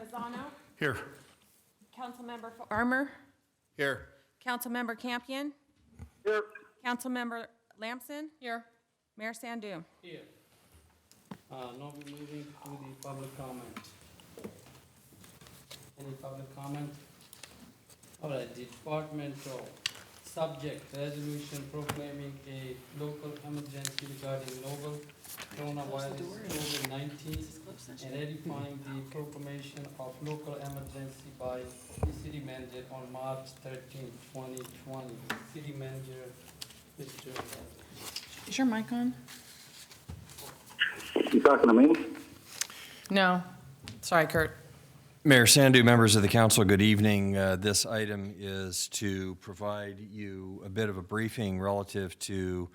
Lozano. Here. Councilmember Farmer. Here. Councilmember Campion. Here. Councilmember Lamson. Here. Mayor Sandu. Here. Now we're moving to the public comment. Any public comment? All right, departmental subject, resolution proclaiming a local emergency regarding novel coronavirus COVID-19 and ratifying the proclamation of local emergency by the city manager on March 13, 2020. City manager, Mr. Is your mic on? You talking to me? No. Sorry, Kurt. Mayor Sandu, members of the council, good evening. This item is to provide you a bit of a briefing relative to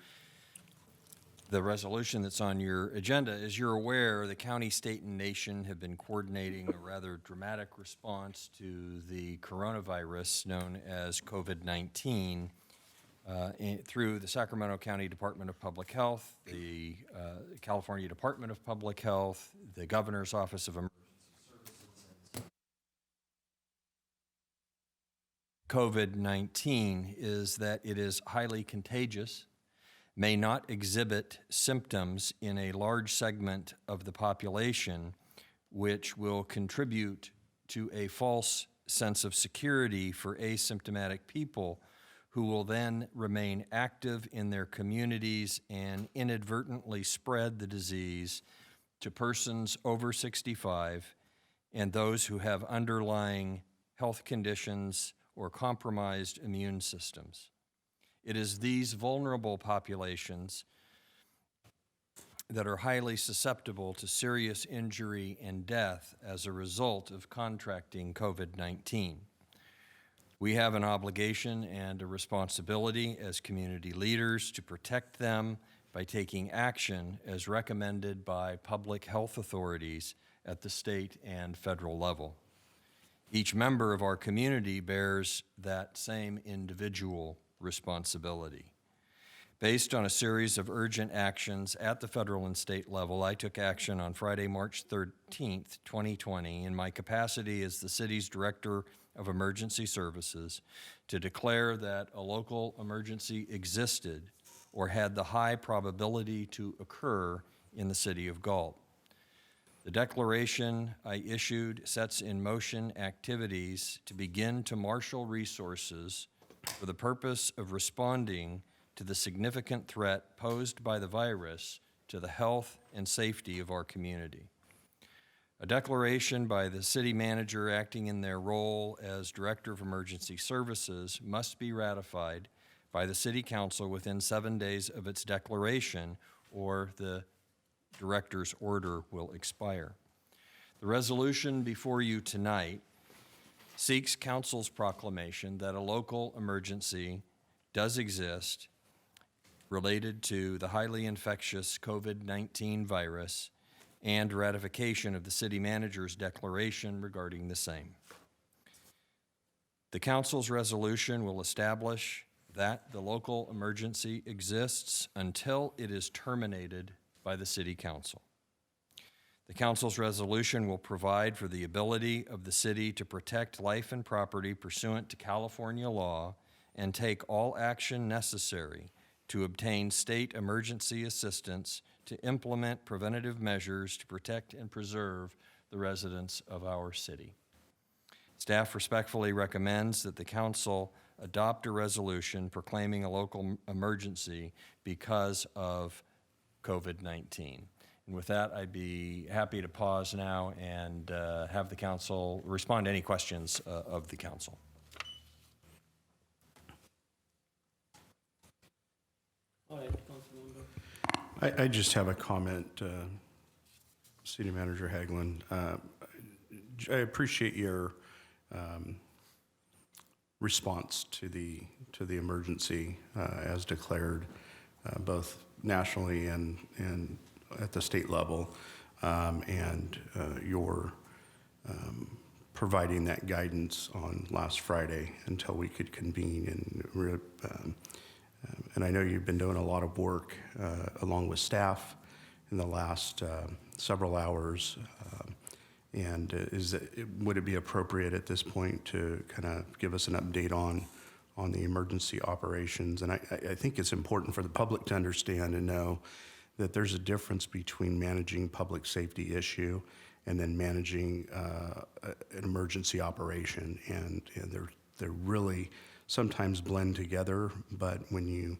the resolution that's on your agenda. As you're aware, the county, state, and nation have been coordinating a rather dramatic response to the coronavirus known as COVID-19 through the Sacramento County Department of Public Health, the California Department of Public Health, the Governor's Office of Emergency COVID-19 is that it is highly contagious, may not exhibit symptoms in a large segment of the population, which will contribute to a false sense of security for asymptomatic people who will then remain active in their communities and inadvertently spread the disease to persons over 65 and those who have underlying health conditions or compromised immune systems. It is these vulnerable populations that are highly susceptible to serious injury and death as a result of contracting COVID-19. We have an obligation and a responsibility as community leaders to protect them by taking action as recommended by public health authorities at the state and federal level. Each member of our community bears that same individual responsibility. Based on a series of urgent actions at the federal and state level, I took action on Friday, March 13th, 2020, in my capacity as the city's Director of Emergency Services to declare that a local emergency existed or had the high probability to occur in the city of Galt. The declaration I issued sets in motion activities to begin to marshal resources for the purpose of responding to the significant threat posed by the virus to the health and safety of our community. A declaration by the city manager acting in their role as Director of Emergency Services must be ratified by the City Council within 7 days of its declaration, or the Director's order will expire. The resolution before you tonight seeks Council's proclamation that a local emergency does exist related to the highly infectious COVID-19 virus and ratification of the city manager's declaration regarding the same. The Council's resolution will establish that the local emergency exists until it is terminated by the City Council. The Council's resolution will provide for the ability of the city to protect life and property pursuant to California law and take all action necessary to obtain state emergency assistance to implement preventative measures to protect and preserve the residents of our city. Staff respectfully recommends that the Council adopt a resolution proclaiming a local emergency because of COVID-19. And with that, I'd be happy to pause now and have the Council respond to any questions of the Council. All right, Councilmember. I just have a comment, City Manager Hagelin. I appreciate your response to the emergency as declared, both nationally and at the state level, and your providing that guidance on last Friday until we could convene. And I know you've been doing a lot of work along with staff in the last several hours And would it be appropriate at this point to kind of give us an update on the emergency operations? And I think it's important for the public to understand and know that there's a difference between managing public safety issue and then managing an emergency operation. And they're really sometimes blend together, but when you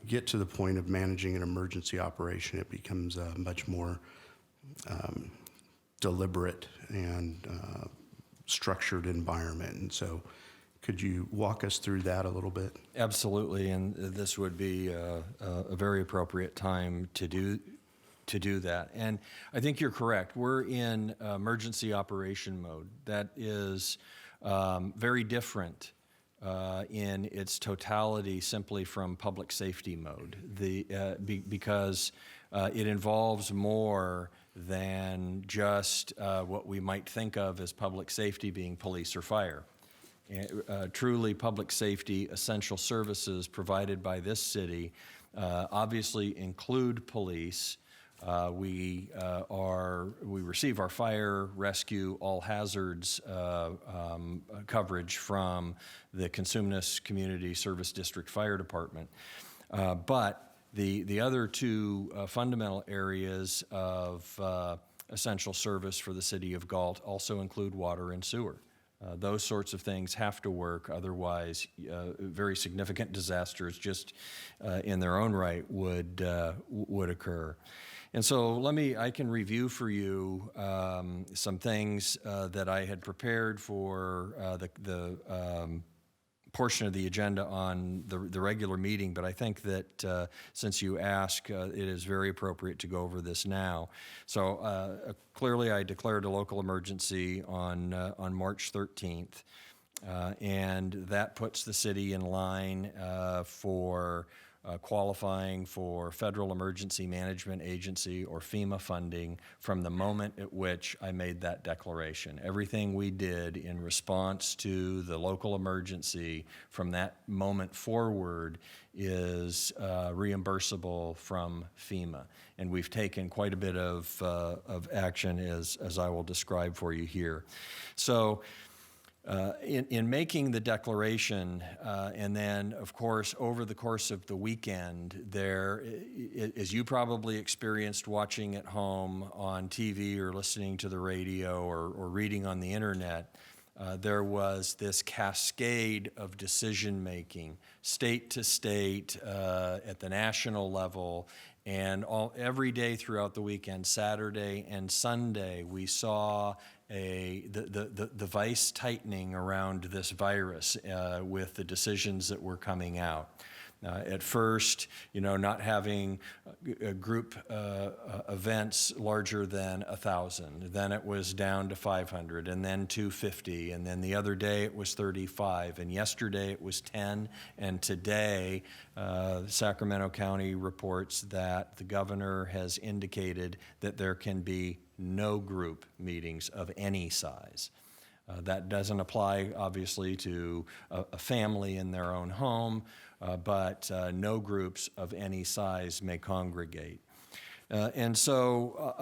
get to the point of managing an emergency operation, it becomes a much more deliberate and structured environment. And so could you walk us through that a little bit? Absolutely, and this would be a very appropriate time to do that. And I think you're correct. We're in emergency operation mode. That is very different in its totality simply from public safety mode, because it involves more than just what we might think of as public safety being police or fire. Truly public safety essential services provided by this city obviously include police. We receive our fire, rescue, all hazards coverage from the Cosumnes Community Service District Fire Department. But the other two fundamental areas of essential service for the city of Galt also include water and sewer. Those sorts of things have to work, otherwise very significant disasters just in their own right would occur. And so I can review for you some things that I had prepared for the portion of the agenda on the regular meeting, but I think that since you ask, it is very appropriate to go over this now. So clearly I declared a local emergency on March 13th, and that puts the city in line for qualifying for Federal Emergency Management Agency or FEMA funding from the moment at which I made that declaration. Everything we did in response to the local emergency from that moment forward is reimbursable from FEMA. And we've taken quite a bit of action as I will describe for you here. So in making the declaration, and then, of course, over the course of the weekend, as you probably experienced watching at home on TV or listening to the radio or reading on the internet, there was this cascade of decision-making, state to state, at the national level, and every day throughout the weekend, Saturday and Sunday, we saw the vice tightening around this virus with the decisions that were coming out. At first, not having group events larger than 1,000. Then it was down to 500, and then 250, and then the other day it was 35, and yesterday it was 10, and today Sacramento County reports that the governor has indicated that there can be no group meetings of any size. That doesn't apply, obviously, to a family in their own home, but no groups of any size may congregate. And so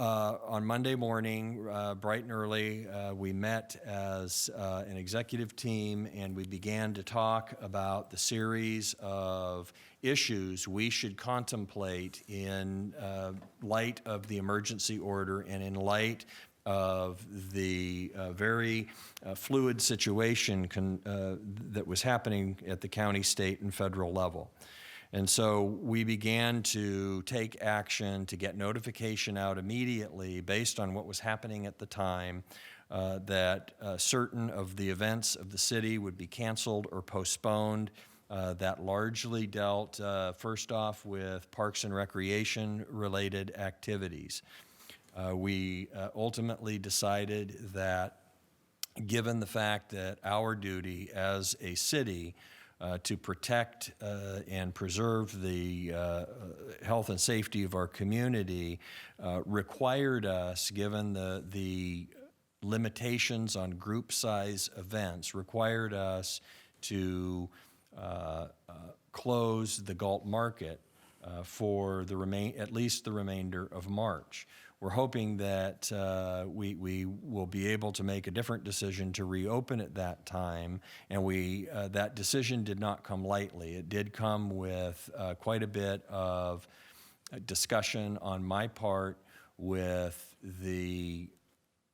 on Monday morning, bright and early, we met as an executive team, and we began to talk about the series of issues we should contemplate in light of the emergency order and in light of the very fluid situation that was happening at the county, state, and federal level. And so we began to take action to get notification out immediately based on what was happening at the time, that certain of the events of the city would be canceled or postponed. That largely dealt, first off, with parks and recreation related activities. We ultimately decided that given the fact that our duty as a city to protect and preserve the health and safety of our community required us, given the limitations on group size events, required us to close the Galt market for at least the remainder of March. we're hoping that we will be able to make a different decision to reopen at that time, and that decision did not come lightly. It did come with quite a bit of discussion on my part with the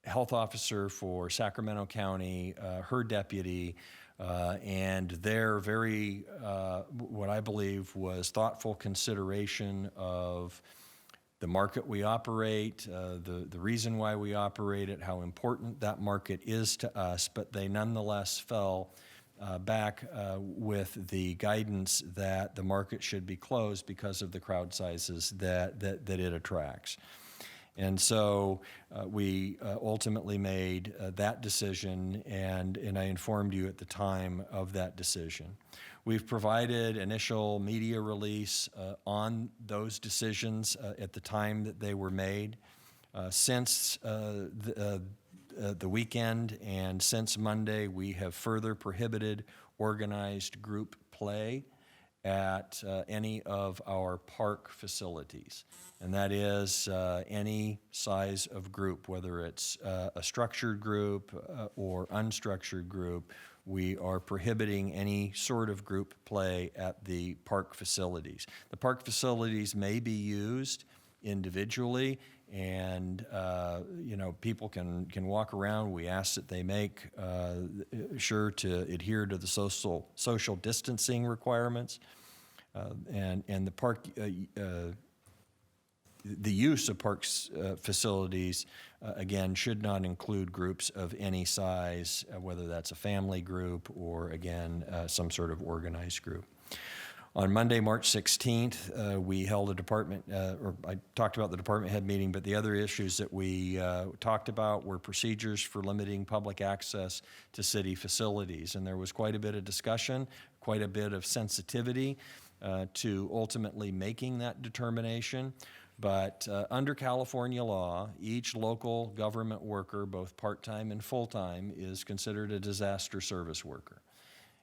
health officer for Sacramento County, her deputy, and their very, what I believe was thoughtful consideration of the market we operate, the reason why we operate it, how important that market is to us, but they nonetheless fell back with the guidance that the market should be closed because of the crowd sizes that it attracts. And so we ultimately made that decision, and I informed you at the time of that decision. We've provided initial media release on those decisions at the time that they were made. Since the weekend and since Monday, we have further prohibited organized group play at any of our park facilities. And that is any size of group, whether it's a structured group or unstructured group. We are prohibiting any sort of group play at the park facilities. The park facilities may be used individually, and people can walk around. We ask that they make sure to adhere to the social distancing requirements, and the park. The use of parks facilities, again, should not include groups of any size, whether that's a family group or, again, some sort of organized group. On Monday, March 16th, we held a department, or I talked about the department head meeting, but the other issues that we talked about were procedures for limiting public access to city facilities. And there was quite a bit of discussion, quite a bit of sensitivity to ultimately making that determination. But under California law, each local government worker, both part-time and full-time, is considered a disaster service worker.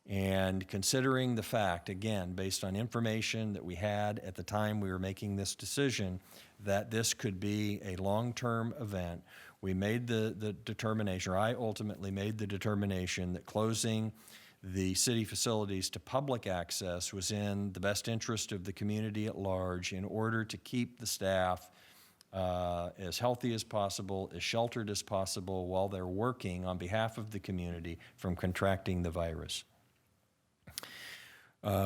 And considering the fact, again, based on information that we had at the time we were making this decision, that this could be a long-term event, we made the determination, or I ultimately made the determination, that closing the city facilities to public access was in the best interest of the community at large in order to keep the staff as healthy as possible, as sheltered as possible while they're working on behalf of the community from contracting the virus.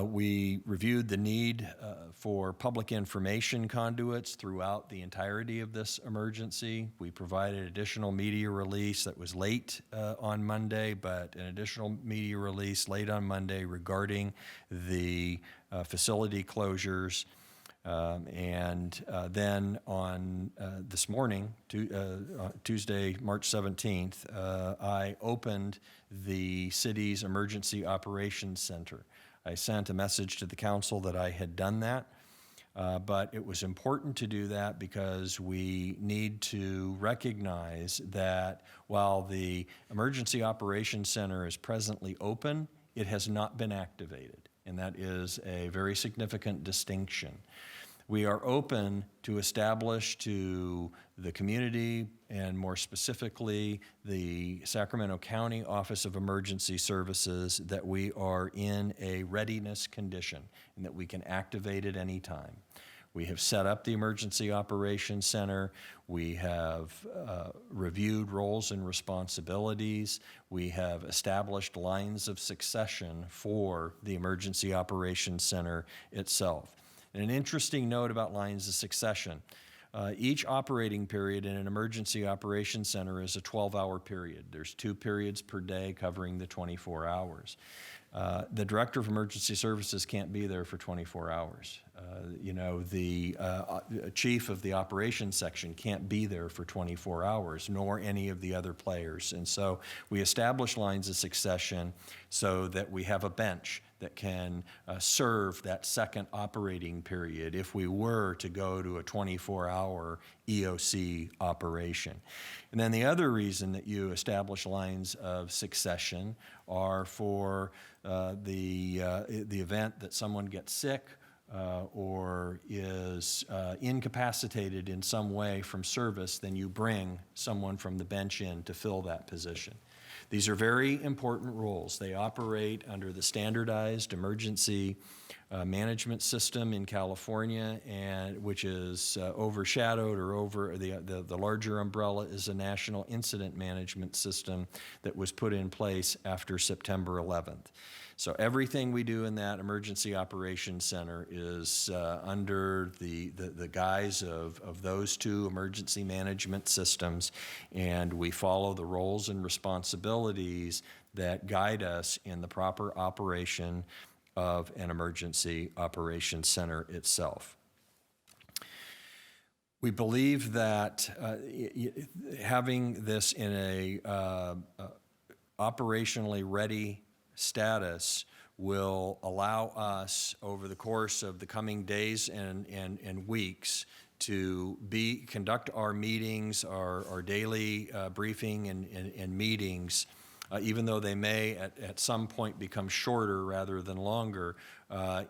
We reviewed the need for public information conduits throughout the entirety of this emergency. We provided additional media release that was late on Monday, but an additional media release late on Monday regarding the facility closures. And then on this morning, Tuesday, March 17th, I opened the city's Emergency Operations Center. I sent a message to the council that I had done that, but it was important to do that because we need to recognize that while the Emergency Operations Center is presently open, it has not been activated, and that is a very significant distinction. We are open to establish to the community, and more specifically the Sacramento County Office of Emergency Services, that we are in a readiness condition and that we can activate at any time. We have set up the Emergency Operations Center. We have reviewed roles and responsibilities. We have established lines of succession for the Emergency Operations Center itself. And an interesting note about lines of succession. Each operating period in an emergency operations center is a 12-hour period. There's 2 periods per day covering the 24 hours. The director of emergency services can't be there for 24 hours. The chief of the operations section can't be there for 24 hours, nor any of the other players. And so we establish lines of succession so that we have a bench that can serve that second operating period if we were to go to a 24-hour EOC operation. And then the other reason that you establish lines of succession are for the event that someone gets sick or is incapacitated in some way from service, then you bring someone from the bench in to fill that position. These are very important roles. They operate under the standardized emergency management system in California, and which is overshadowed, or over the larger umbrella is a national incident management system that was put in place after September 11th. So everything we do in that emergency operations center is under the guise of those two emergency management systems, and we follow the roles and responsibilities that guide us in the proper operation of an emergency operations center itself. We believe that having this in a operationally ready status will allow us over the course of the coming days and weeks to conduct our meetings, our daily briefing and meetings, even though they may at some point become shorter rather than longer,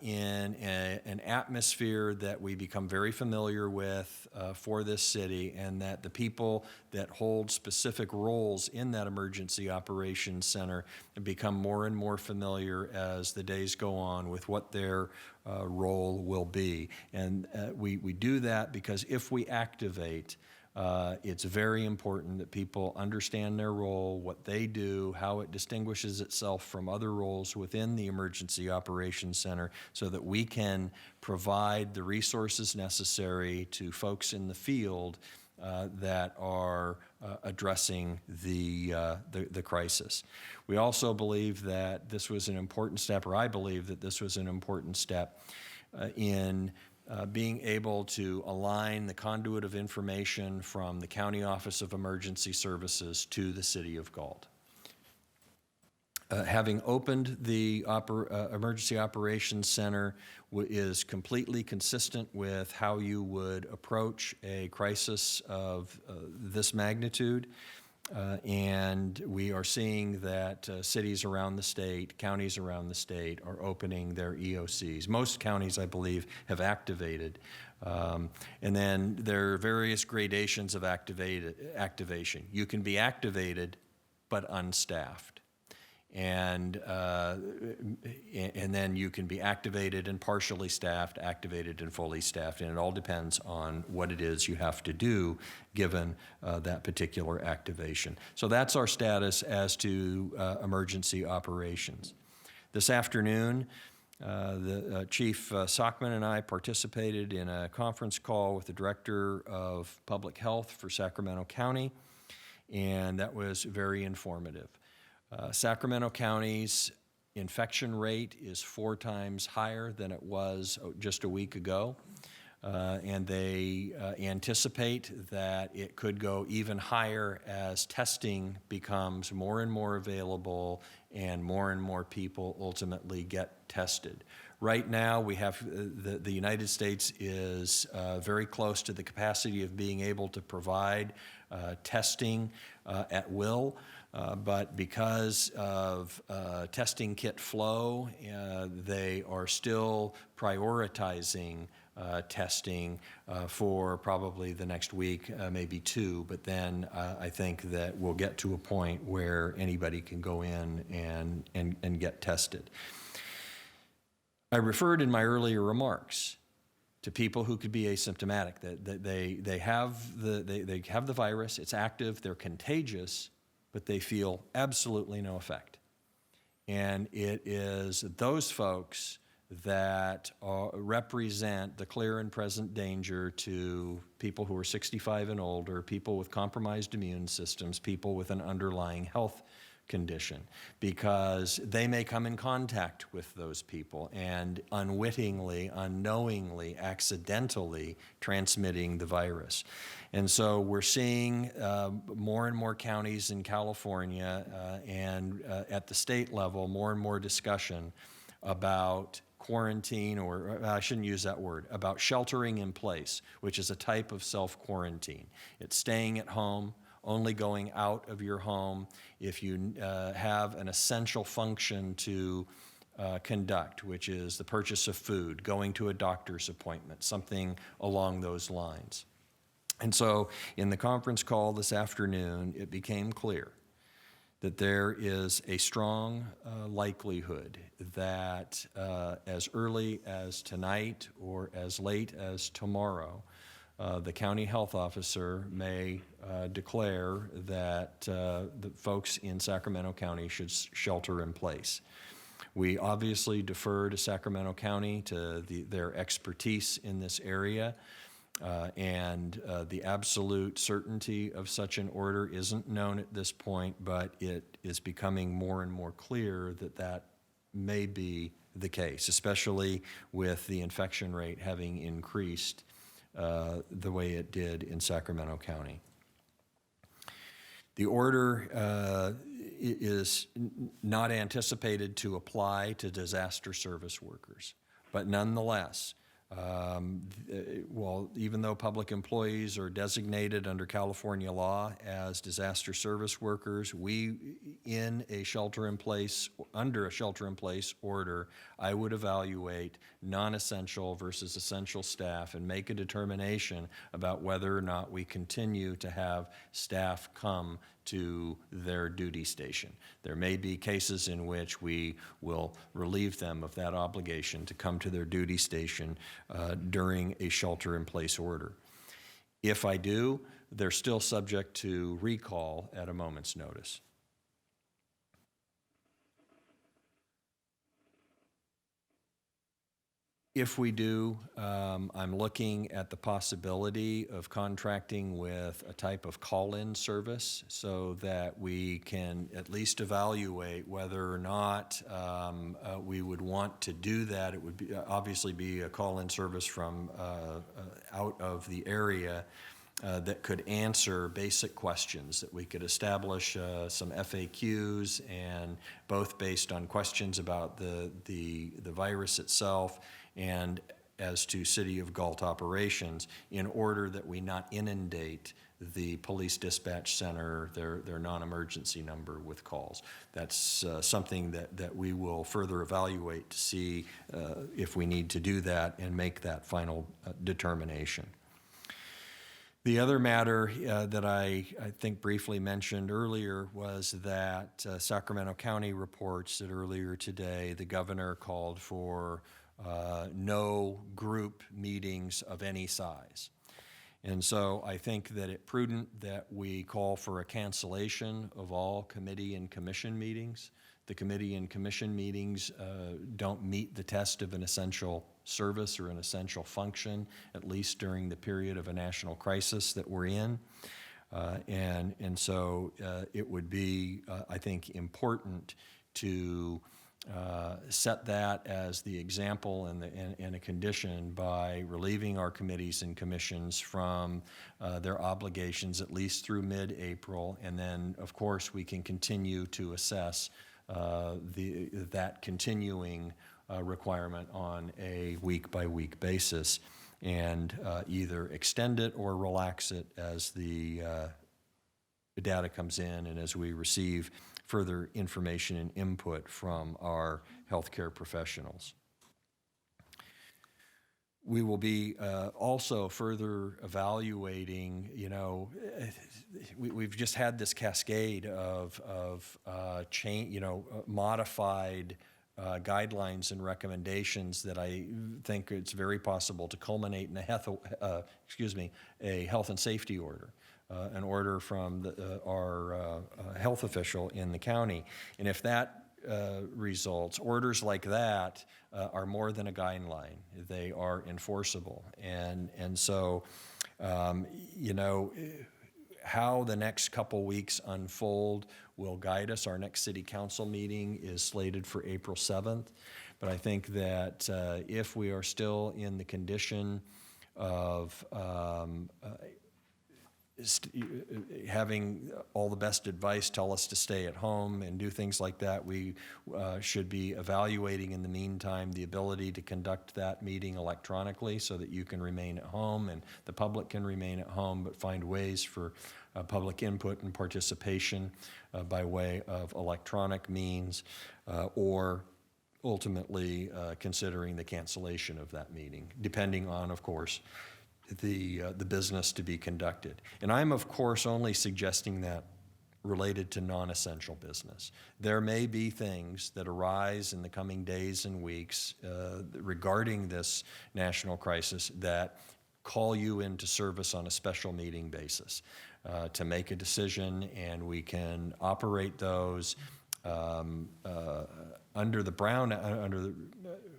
in an atmosphere that we become very familiar with for this city, and that the people that hold specific roles in that emergency operations center become more and more familiar as the days go on with what their role will be. And we do that because if we activate, it's very important that people understand their role, what they do, how it distinguishes itself from other roles within the Emergency Operations Center, so that we can provide the resources necessary to folks in the field that are addressing the crisis. We also believe that this was an important step, or I believe that this was an important step in being able to align the conduit of information from the County Office of Emergency Services to the City of Galt. Having opened the Emergency Operations Center is completely consistent with how you would approach a crisis of this magnitude. And we are seeing that cities around the state, counties around the state, are opening their EOCs. Most counties, I believe, have activated. And then there are various gradations of activation. You can be activated, but unstaffed. And then you can be activated and partially staffed, activated and fully staffed, and it all depends on what it is you have to do given that particular activation. So that's our status as to emergency operations. This afternoon, the Chief Sockman and I participated in a conference call with the Director of Public Health for Sacramento County, and that was very informative. Sacramento County's infection rate is 4 times higher than it was just a week ago, and they anticipate that it could go even higher as testing becomes more and more available and more people ultimately get tested. Right now, we have the United States is very close to the capacity of being able to provide testing at will. But because of testing kit flow, they are still prioritizing testing for probably the next week, maybe 2. But then I think that we'll get to a point where anybody can go in and get tested. I referred in my earlier remarks to people who could be asymptomatic, that they have the virus, it's active, they're contagious, but they feel absolutely no effect. And it is those folks that represent the clear and present danger to people who are 65 and older, people with compromised immune systems, people with an underlying health condition, because they may come in contact with those people and unwittingly, unknowingly, accidentally transmitting the virus. And so we're seeing more and more counties in California and at the state level, more and more discussion about quarantine, or I shouldn't use that word, about sheltering in place, which is a type of self-quarantine. It's staying at home, only going out of your home if you have an essential function to conduct, which is the purchase of food, going to a doctor's appointment, something along those lines. And so in the conference call this afternoon, it became clear that there is a strong likelihood that as early as tonight or as late as tomorrow, the county health officer may declare that the folks in Sacramento County should shelter in place. We obviously defer to Sacramento County, to their expertise in this area. And the absolute certainty of such an order isn't known at this point, but it is becoming more and more clear that that may be the case, especially with the infection rate having increased the way it did in Sacramento County. The order is not anticipated to apply to disaster service workers, but nonetheless, well, even though public employees are designated under California law as disaster service workers, we, in a shelter-in-place, under a shelter-in-place order, I would evaluate non-essential versus essential staff and make a determination about whether or not we continue to have staff come to their duty station. There may be cases in which we will relieve them of that obligation to come to their duty station during a shelter-in-place order. If I do, they're still subject to recall at a moment's notice. If we do, I'm looking at the possibility of contracting with a type of call-in service so that we can at least evaluate whether or not we would want to do that. It would be, obviously be a call-in service from out of the area that could answer basic questions, that we could establish some FAQs, and both based on questions about the virus itself and as to City of Galt operations, in order that we not inundate the police dispatch center, their non-emergency number, with calls. That's something that we will further evaluate to see if we need to do that and make that final determination. The other matter that I think briefly mentioned earlier was that Sacramento County reports that earlier today the governor called for no group meetings of any size. And so I think that it's prudent that we call for a cancellation of all committee and commission meetings. The committee and commission meetings don't meet the test of an essential service or an essential function, at least during the period of a national crisis that we're in. And so it would be, I think, important to set that as the example and a condition by relieving our committees and commissions from their obligations at least through mid-April, and then of course we can continue to assess that continuing requirement on a week-by-week basis, and either extend it or relax it as the data comes in and as we receive further information and input from our healthcare professionals. We will be also further evaluating, we've just had this cascade of modified guidelines and recommendations that I think it's very possible to culminate in a health and safety order. An order from our health official in the county. And if that results, orders like that are more than a guideline. They are enforceable. And so, how the next couple weeks unfold will guide us. Our next city council meeting is slated for April 7th. But I think that if we are still in the condition of having all the best advice tell us to stay at home and do things like that, we should be evaluating in the meantime the ability to conduct that meeting electronically so that you can remain at home and the public can remain at home, but find ways for public input and participation by way of electronic means or ultimately considering the cancellation of that meeting, depending on, of course, the business to be conducted. And I'm, of course, only suggesting that related to non-essential business. There may be things that arise in the coming days and weeks regarding this national crisis that call you into service on a special meeting basis to make a decision, and we can operate those under the Brown,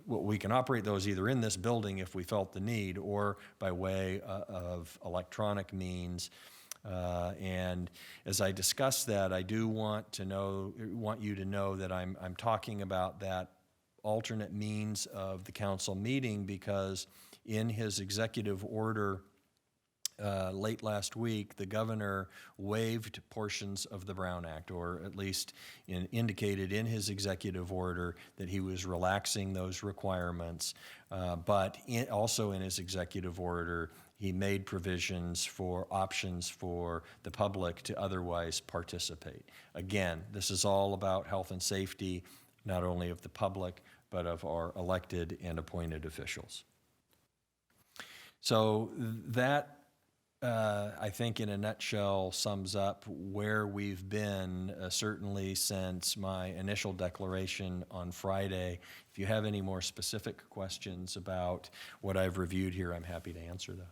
well, we can operate those either in this building if we felt the need, or by way of electronic means. And as I discuss that, I do want you to know that I'm talking about that alternate means of the council meeting, because in his executive order late last week, the governor waived portions of the Brown Act, or at least indicated in his executive order that he was relaxing those requirements. But also in his executive order, he made provisions for options for the public to otherwise participate. Again, this is all about health and safety, not only of the public, but of our elected and appointed officials. So that, I think in a nutshell, sums up where we've been, certainly since my initial declaration on Friday. If you have any more specific questions about what I've reviewed here, I'm happy to answer those.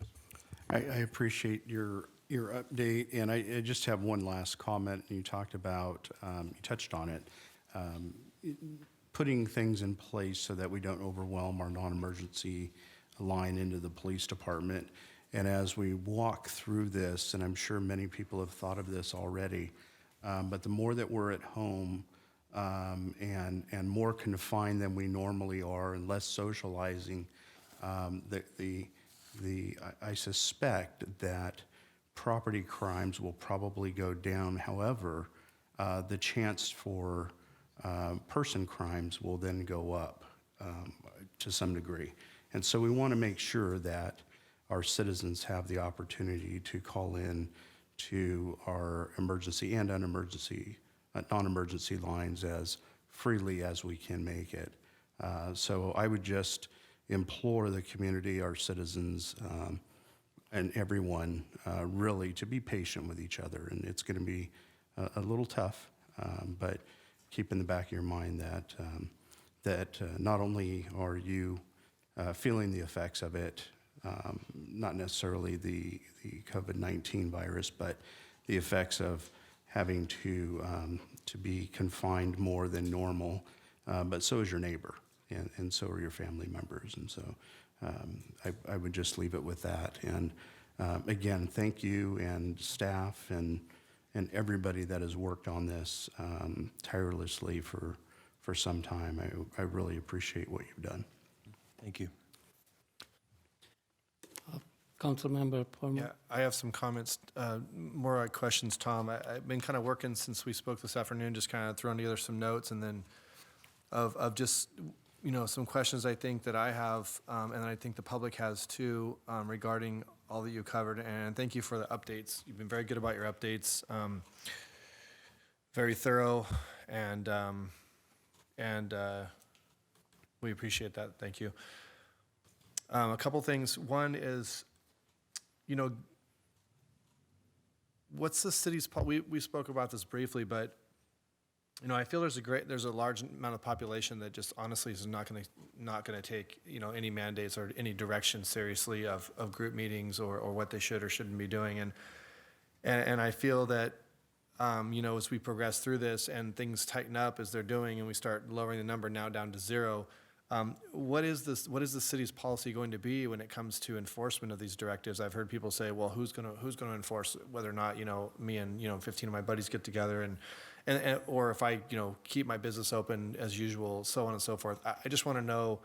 I appreciate your update, and I just have one last comment. You talked about, you touched on it, putting things in place so that we don't overwhelm our non-emergency line into the police department. And as we walk through this, and I'm sure many people have thought of this already, but the more that we're at home and more confined than we normally are and less socializing, I suspect that property crimes will probably go down. However, the chance for person crimes will then go up to some degree. And so we want to make sure that our citizens have the opportunity to call in to our emergency and non-emergency lines as freely as we can make it. So I would just implore the community, our citizens, and everyone really to be patient with each other. And it's going to be a little tough, but keep in the back of your mind that not only are you feeling the effects of it, not necessarily the COVID-19 virus, but the effects of having to be confined more than normal, but so is your neighbor, and so are your family members. And so I would just leave it with that. And again, thank you and staff and everybody that has worked on this tirelessly for some time. I really appreciate what you've done. Thank you. Councilmember Palmer. Yeah, I have some comments, more like questions, Tom. I've been kind of working since we spoke this afternoon, just kind of throwing together some notes, and then of just, some questions I think that I have, and I think the public has too, regarding all that you covered. And thank you for the updates. You've been very good about your updates, very thorough, and we appreciate that. Thank you. A couple things. One is, what's the city's, we spoke about this briefly, but, I feel there's a large amount of population that just honestly is not gonna take, any mandates or any direction seriously of group meetings or what they should or shouldn't be doing. And I feel that, as we progress through this and things tighten up as they're doing and we start lowering the number now down to 0, what is the city's policy going to be when it comes to enforcement of these directives? I've heard people say, well, who's going to enforce whether or not, me and 15 of my buddies get together and or if I, keep my business open as usual, so on and so forth. I just want to know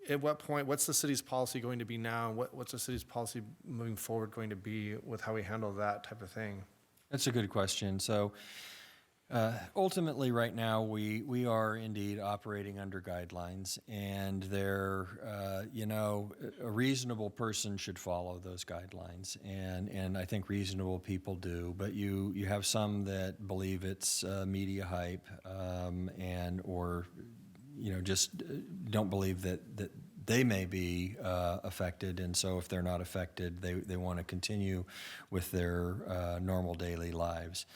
at what point, what's the city's policy going to be now, and what's the city's policy moving forward going to be with how we handle that type of thing? That's a good question. So Ultimately, right now, we are indeed operating under guidelines, and they're, a reasonable person should follow those guidelines, and I think reasonable people do. But you have some that believe it's media hype, or just don't believe that they may be affected, and so if they're not affected, they want to continue with their normal daily lives.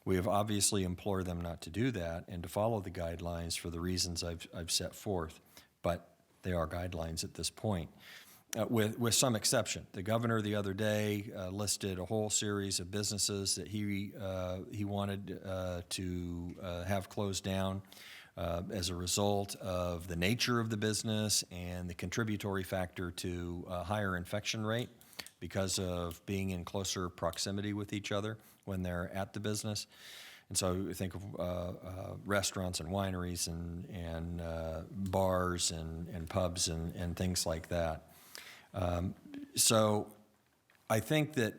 We have obviously implored them not to do that and to follow the guidelines for the reasons I've set forth, but they are guidelines at this point, with some exception. The governor the other day listed a whole series of businesses that he wanted to have closed down as a result of the nature of the business and the contributory factor to a higher infection rate because of being in closer proximity with each other when they're at the business. And so think of restaurants and wineries and bars and pubs and things like that. So I think that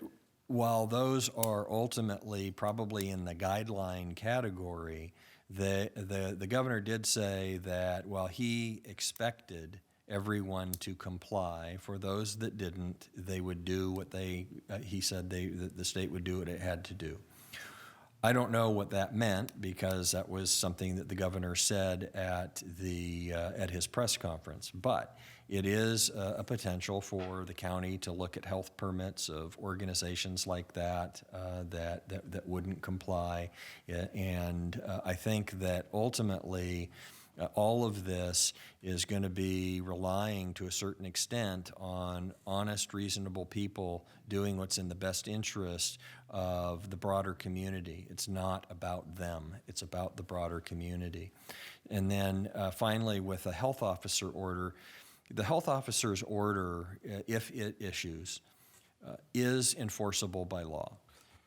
while those are ultimately probably in the guideline category, the governor did say that while he expected everyone to comply, for those that didn't, they would do what he said the state would do what it had to do. I don't know what that meant, because that was something that the governor said at his press conference. But it is a potential for the county to look at health permits of organizations like that that wouldn't comply. And I think that ultimately all of this is going to be relying to a certain extent on honest, reasonable people doing what's in the best interest of the broader community. It's not about them. It's about the broader community. And then finally, with a health officer order, the health officer's order, if it issues, is enforceable by law.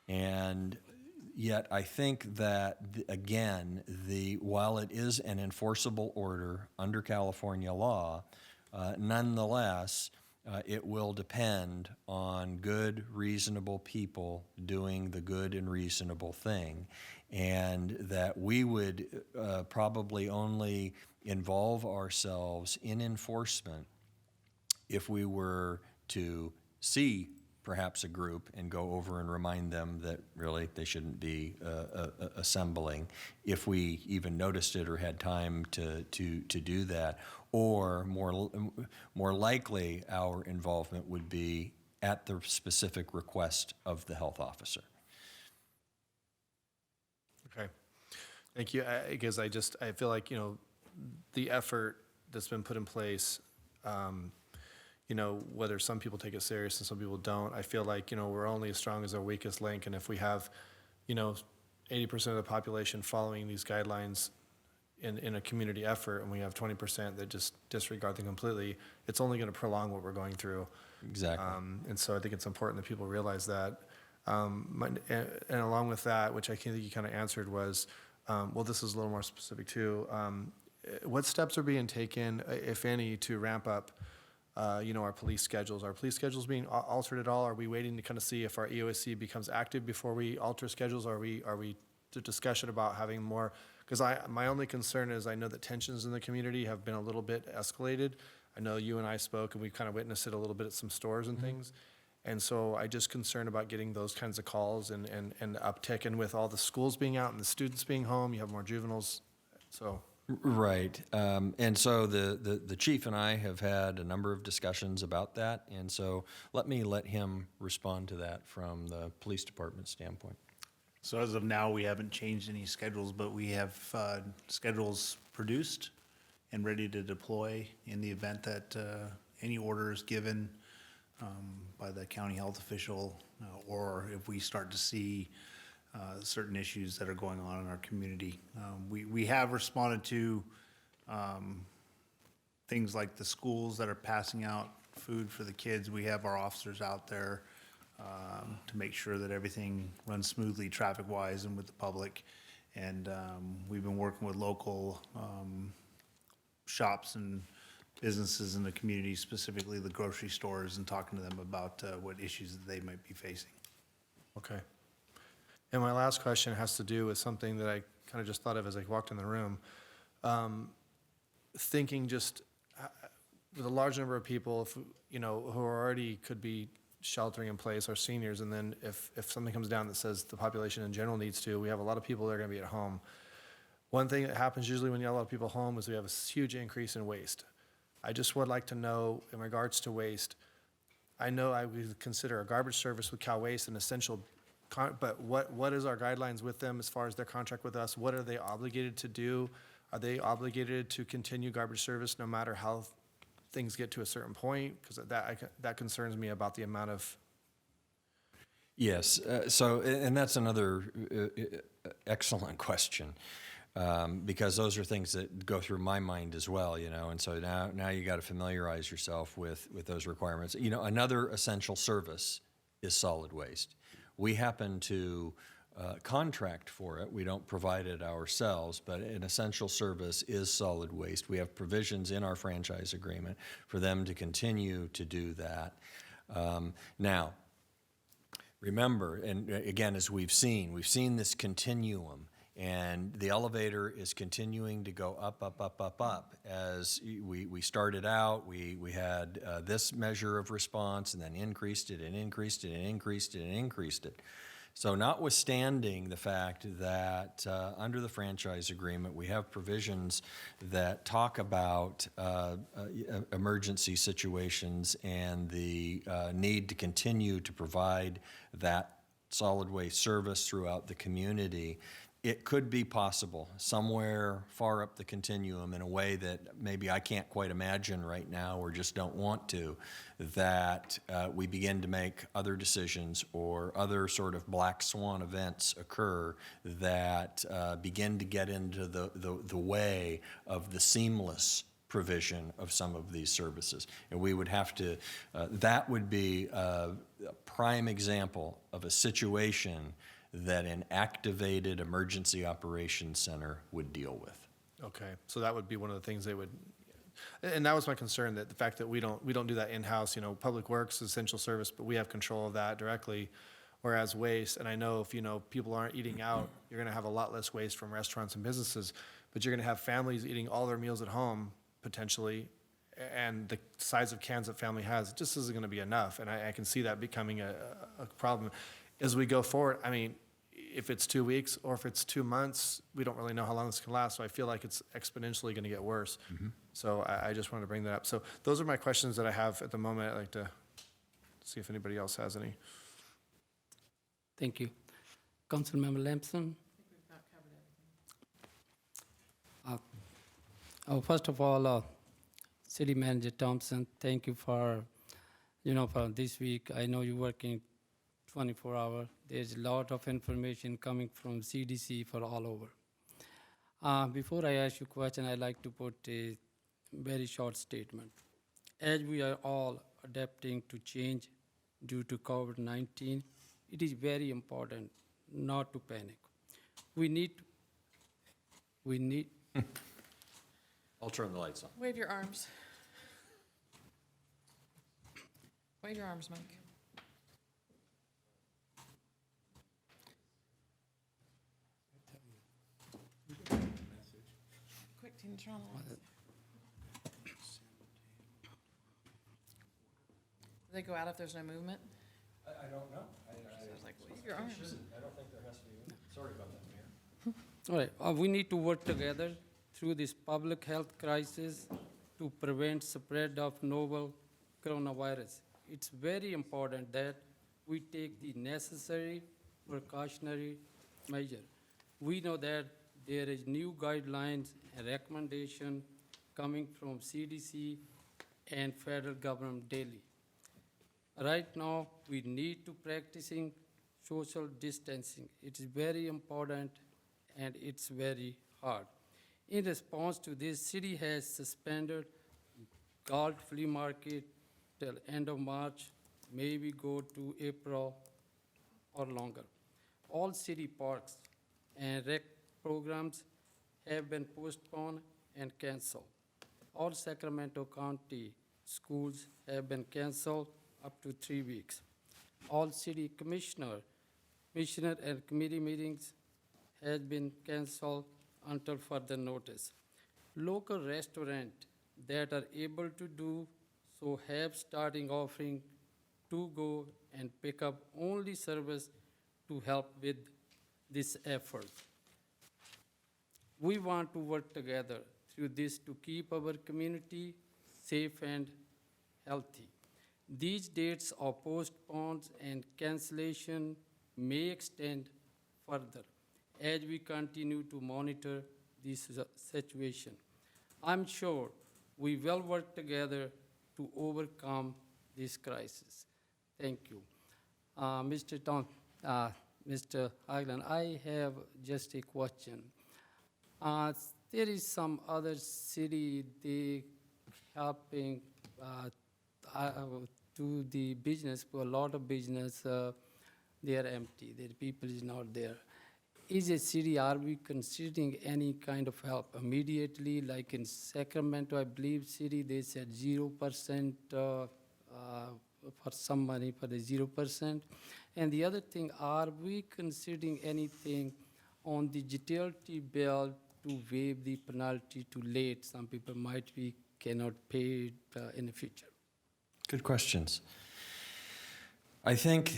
And yet I think that, again, while it is an enforceable order under California law, nonetheless, it will depend on good, reasonable people doing the good and reasonable thing, and that we would probably only involve ourselves in enforcement if we were to see perhaps a group and go over and remind them that really they shouldn't be assembling, if we even noticed it or had time to do that. Or more likely, our involvement would be at the specific request of the health officer. Okay, thank you. Because I feel like, the effort that's been put in place, whether some people take it serious and some people don't, I feel like, we're only as strong as our weakest link. And if we have, 80% of the population following these guidelines in a community effort, and we have 20% that just disregard them completely, it's only going to prolong what we're going through. Exactly. And so I think it's important that people realize that. And along with that, which I think you kind of answered, was, well, this is a little more specific too. What steps are being taken, if any, to ramp up our police schedules? Are police schedules being altered at all? Are we waiting to kind of see if our EOSC becomes active before we alter schedules? Are we to discussion about having more? Because my only concern is I know that tensions in the community have been a little bit escalated. I know you and I spoke, and we kind of witnessed it a little bit at some stores and things. And so I just concerned about getting those kinds of calls and uptick. And with all the schools being out and the students being home, you have more juveniles. So. Right. And so the chief and I have had a number of discussions about that. And so let him respond to that from the police department standpoint. So as of now, we haven't changed any schedules, but we have schedules produced and ready to deploy in the event that any order is given by the county health official, or if we start to see certain issues that are going on in our community. We have responded to things like the schools that are passing out food for the kids. We have our officers out there to make sure that everything runs smoothly traffic-wise and with the public. And we've been working with local shops and businesses in the community, specifically the grocery stores, and talking to them about what issues that they might be facing. Okay. And my last question has to do with something that I kind of just thought of as I walked in the room. Thinking just with a large number of people, if, you know, who already could be sheltering in place, our seniors, and then if something comes down that says the population in general needs to, we have a lot of people that are gonna be at home. One thing that happens usually when you have a lot of people home is we have a huge increase in waste. I just would like to know, in regards to waste, I know I would consider a garbage service with Cal Waste an essential, but what is our guidelines with them as far as their contract with us? What are they obligated to do? Are they obligated to continue garbage service no matter how things get to a certain point? Because that concerns me about the amount of. Yes, and that's another excellent question, because those are things that go through my mind as well, you know, and so now you got to familiarize yourself with those requirements. You know, another essential service is solid waste. We happen to contract for it. We don't provide it ourselves, but an essential service is solid waste. We have provisions in our franchise agreement for them to continue to do that. Now, remember, and again, as we've seen this continuum, and the elevator is continuing to go up, up, up, up, up. As we started out, we had this measure of response, and then increased it, and increased it, and increased it, and increased it. So notwithstanding the fact that under the franchise agreement, we have provisions that talk about emergency situations and the need to continue to provide that solid waste service throughout the community, it could be possible somewhere far up the continuum in a way that maybe I can't quite imagine right now or just don't want to, that we begin to make other decisions or other sort of black swan events occur that begin to get into the way of the seamless provision of some of these services. And we would have to, that would be a prime example of a situation that an activated emergency operations center would deal with. Okay, so that would be one of the things they would, and that was my concern, that the fact that we don't do that in-house, you know, Public Works, essential service, but we have control of that directly, whereas waste, and I know if, you know, people aren't eating out, you're gonna have a lot less waste from restaurants and businesses, but you're gonna have families eating all their meals at home, potentially, and the size of cans that family has, it just isn't gonna be enough, and I can see that becoming a problem. As we go forward, I mean, if it's 2 weeks or if it's 2 months, we don't really know how long this can last, so I feel like it's exponentially gonna get worse. So I just wanted to bring that up. So those are my questions that I have at the moment. I'd like to see if anybody else has any. Thank you. Councilmember Lampson? First of all, City Manager Thompson, thank you for, you know, for this week. I know you're working 24 hours. There's a lot of information coming from CDC for all over. Before I ask you a question, I'd like to put a very short statement. As we are all adapting to change due to COVID-19, it is very important not to panic. We need I'll turn the lights on. Wave your arms. Wave your arms, Mike. Quick, Tina, turn on the lights. Do they go out if there's no movement? I don't know. I was like, wave your arms. I don't think there has to be. Sorry about that, Mayor. All right, we need to work together through this public health crisis to prevent spread of novel coronavirus. It's very important that we take the necessary precautionary measure. We know that there is new guidelines and recommendation coming from CDC and federal government daily. Right now, we need to practicing social distancing. It is very important and it's very hard. In response to this, city has suspended Galt flea market till end of March, maybe go to April or longer. All city parks and rec programs have been postponed and canceled. All Sacramento County schools have been canceled up to 3 weeks. All city commissioners Commissioner and committee meetings has been canceled until further notice. Local restaurants that are able to do so have starting offering to-go and pick-up only service to help with this effort. We want to work together through this to keep our community safe and healthy. These dates of postpones and cancellation may extend further as we continue to monitor this situation. I'm sure we will work together to overcome this crisis. Thank you. Mr. Hagland, I have just a question. There is some other city, they helping to the business, for a lot of business, they are empty, the people is not there. Is a city, are we considering any kind of help immediately, like in Sacramento, I believe city, they said 0% for some money for the 0%. And the other thing, are we considering anything on the utility bill to waive the penalty too late? Some people might be cannot pay it in the future. Good questions. I think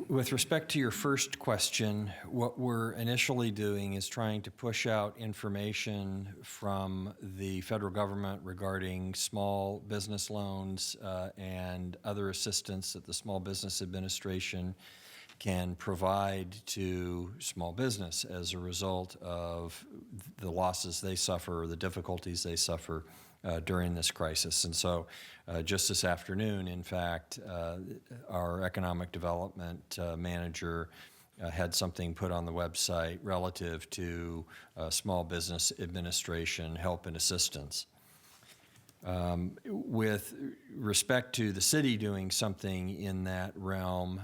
with respect to your first question, what we're initially doing is trying to push out information from the federal government regarding small business loans and other assistance that the Small Business Administration can provide to small business as a result of the losses they suffer or the difficulties they suffer during this crisis. And so just this afternoon, in fact, our economic development manager had something put on the website relative to Small Business Administration help and assistance. With respect to the city doing something in that realm,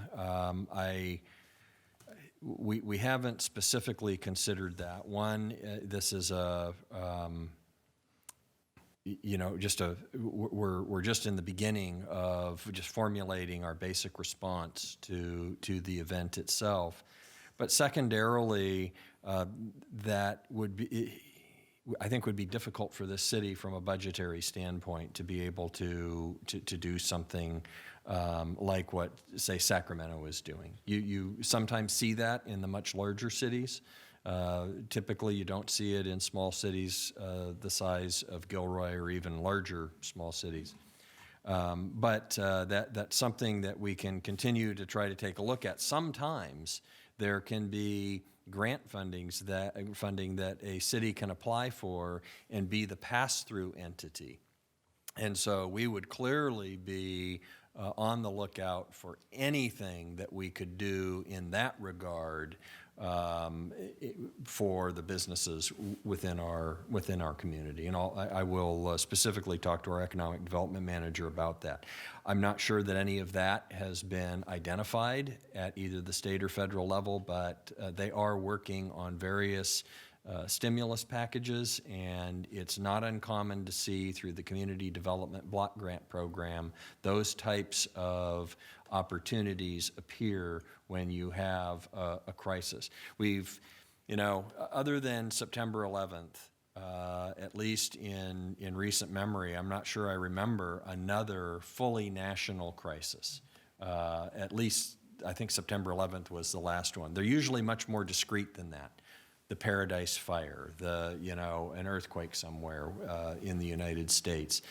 we haven't specifically considered that. One, this is a we're just in the beginning of just formulating our basic response to the event itself. But secondarily, that would be, I think would be difficult for this city from a budgetary standpoint to be able to do something like what, say, Sacramento is doing. You sometimes see that in the much larger cities. Typically, you don't see it in small cities the size of Gilroy or even larger small cities. But that's something that we can continue to try to take a look at. Sometimes there can be grant funding that a city can apply for and be the pass-through entity. And so we would clearly be on the lookout for anything that we could do in that regard for the businesses within our community. And I will specifically talk to our economic development manager about that. I'm not sure that any of that has been identified at either the state or federal level, but they are working on various stimulus packages, and it's not uncommon to see through the Community Development Block Grant Program those types of opportunities appear when you have a crisis. We've, other than September 11th, at least in recent memory, I'm not sure I remember another fully national crisis. At least I think September 11th was the last one. They're usually much more discreet than that. The Paradise Fire, an earthquake somewhere in the United States,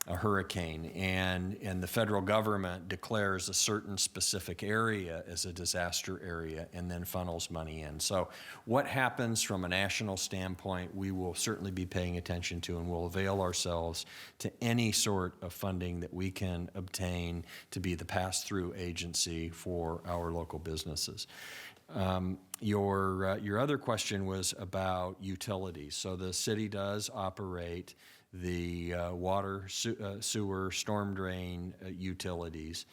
a hurricane, and the federal government declares a certain specific area as a disaster area and then funnels money in. So what happens from a national standpoint, we will certainly be paying attention to, and we'll avail ourselves to any sort of funding that we can obtain to be the pass-through agency for our local businesses. Your other question was about utilities. So the city does operate the water, sewer, storm drain utilities.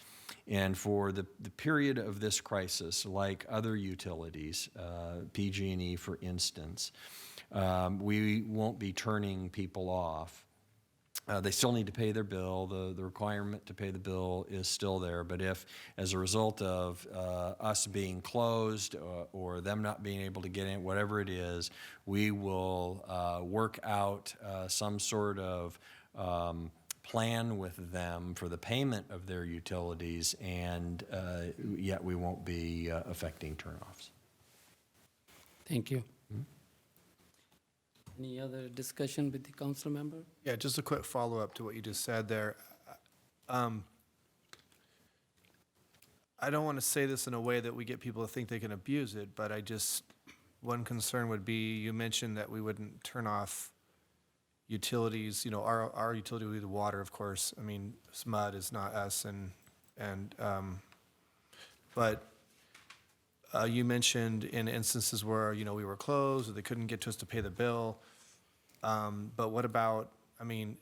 And for the period of this crisis, like other utilities, PG&E for instance, we won't be turning people off They still need to pay their bill. The requirement to pay the bill is still there. But if, as a result of us being closed or them not being able to get in, whatever it is, we will work out some sort of plan with them for the payment of their utilities, and yet we won't be affecting turnoffs. Thank you. Any other discussion with the council member? Yeah, just a quick follow-up to what you just said there. I don't want to say this in a way that we get people to think they can abuse it, but one concern would be, you mentioned that we wouldn't turn off utilities, our utility would be the water, of course. I mean, SMUD is not us, but you mentioned in instances where, we were closed, or they couldn't get to us to pay the bill. But what about,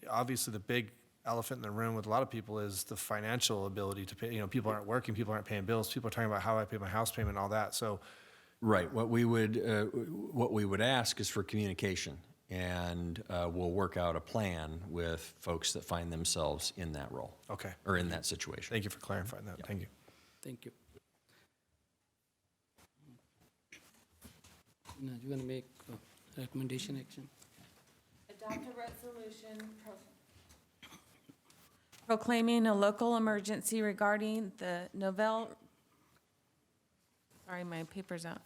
obviously the big elephant in the room with a lot of people is the financial ability to pay. People aren't working, people aren't paying bills, people are talking about how I pay my house payment and all that, so. Right. What we would ask is for communication, and we'll work out a plan with folks that find themselves in that role. Okay. Or in that situation. Thank you for clarifying that. Yeah. Thank you. Thank you. Now, you want to make a recommendation action? Adopt a resolution proclaiming a local emergency regarding the my paper's out,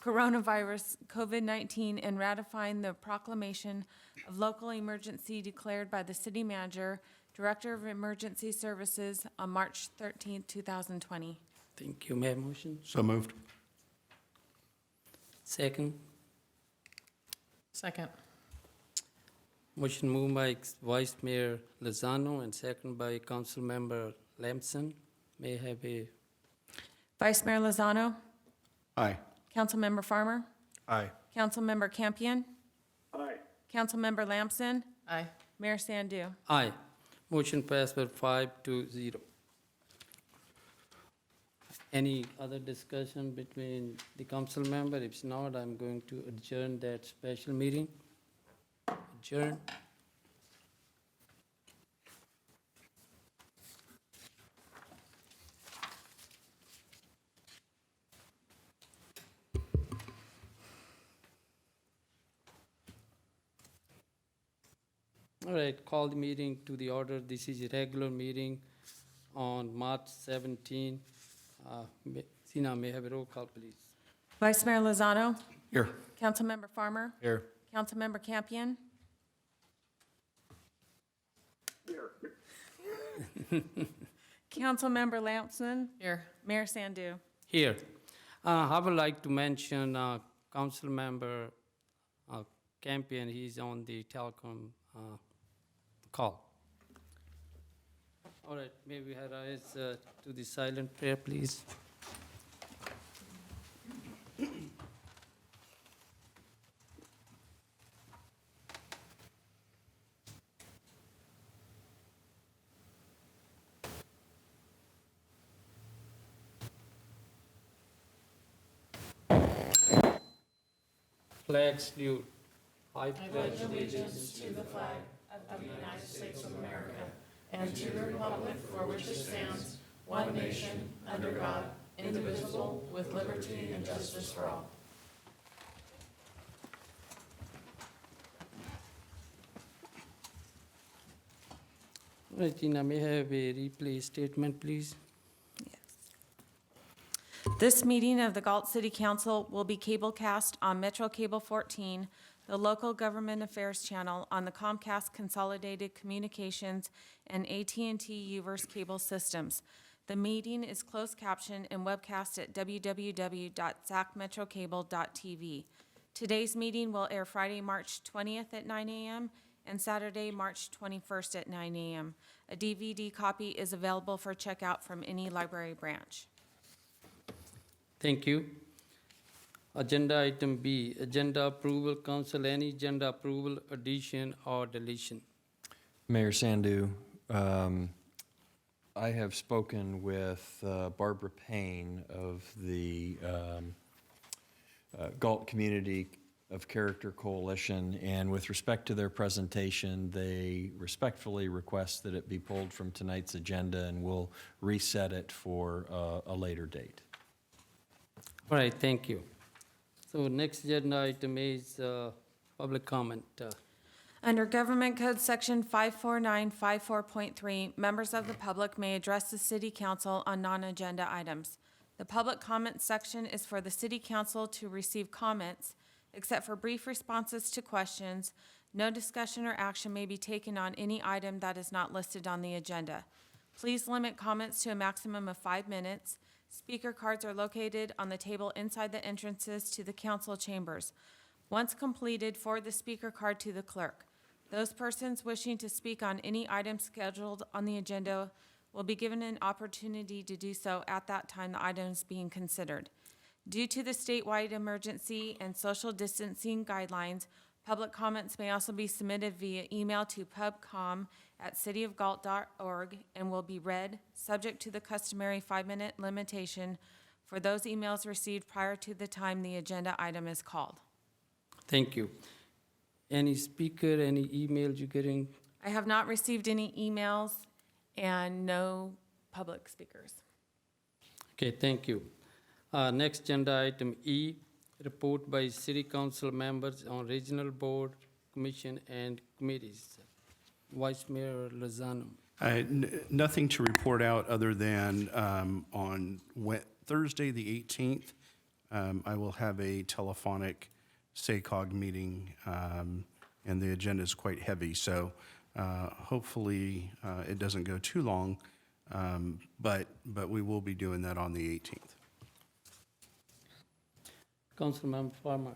coronavirus COVID-19, and ratifying the proclamation of local emergency declared by the city manager, director of emergency services on March 13th, 2020. Thank you. May I have a motion? So moved. Second. Second. Motion moved by Vice Mayor Lozano and second by Council Member Lamson. May I have a Vice Mayor Lozano, Aye. Councilmember Farmer, Aye. Councilmember Campion. Aye. Councilmember Lamson, Aye. Mayor Sandu. aye? Motion passed by 5-0. Any other discussion between the council member? If not, I'm going to adjourn that special meeting. Adjourn. All right, call the meeting to the order. This is a regular meeting on March 17. Sina, may I have a roll call, please? Vice Mayor Lozano, Here. Councilmember Farmer, Here. Councilmember Campion. Councilmember Lamson, Here. Mayor Sandu. Here. I would like to mention Council Member Campion. He's on the telecom call. All right, may we have rise to the silent prayer, please? Flag salute. I pledge allegiance to the flag Of the United States of America and to the republic for which it stands, one nation, under God, indivisible, with liberty and justice for all. Regina, may I have a replay statement, please? This meeting of the Galt City Council will be cablecast on Metro Cable 14, the local government affairs channel on the Comcast Consolidated Communications and AT&T Uverse cable systems. The meeting is closed captioned and webcast at www.zacmetrocable.tv. Today's meeting will air Friday, March 20th at 9 a.m. and Saturday, March 21st at 9 a.m. A DVD copy is available for checkout from any library branch. Thank you. Agenda item B, agenda approval, council, any agenda approval, addition or deletion? Mayor Sandu, I have spoken with Barbara Payne of the Galt Community of Character Coalition, and with respect to their presentation, they respectfully request that it be pulled from tonight's agenda, and we'll reset it for a later date. All right, thank you. So next agenda item is public comment. Under Government Code Section 54954.3, members of the public may address the city council on non-agenda items. The public comment section is for the city council to receive comments, except for brief responses to questions. No discussion or action may be taken on any item that is not listed on the agenda. Please limit comments to a maximum of 5 minutes. Speaker cards are located on the table inside the entrances to the council chambers. Once completed, forward the speaker card to the clerk. Those persons wishing to speak on any item scheduled on the agenda will be given an opportunity to do so at that time the item is being considered. Due to the statewide emergency and social distancing guidelines, public comments may also be submitted via email to pubcom@cityofgalt.org and will be read, subject to the customary 5-minute limitation for those emails received prior to the time the agenda item is called. Thank you. Any speaker, any emails you getting? I have not received any emails and no public speakers. Okay, thank you. Next agenda item E, report by city council members on regional board, commission, and committees. Vice Mayor Lozano. Nothing to report out other than on Thursday, the 18th, I will have a telephonic SACOG meeting, and the agenda is quite heavy, so hopefully it doesn't go too long, but we will be doing that on the 18th. Councilmember Farmer.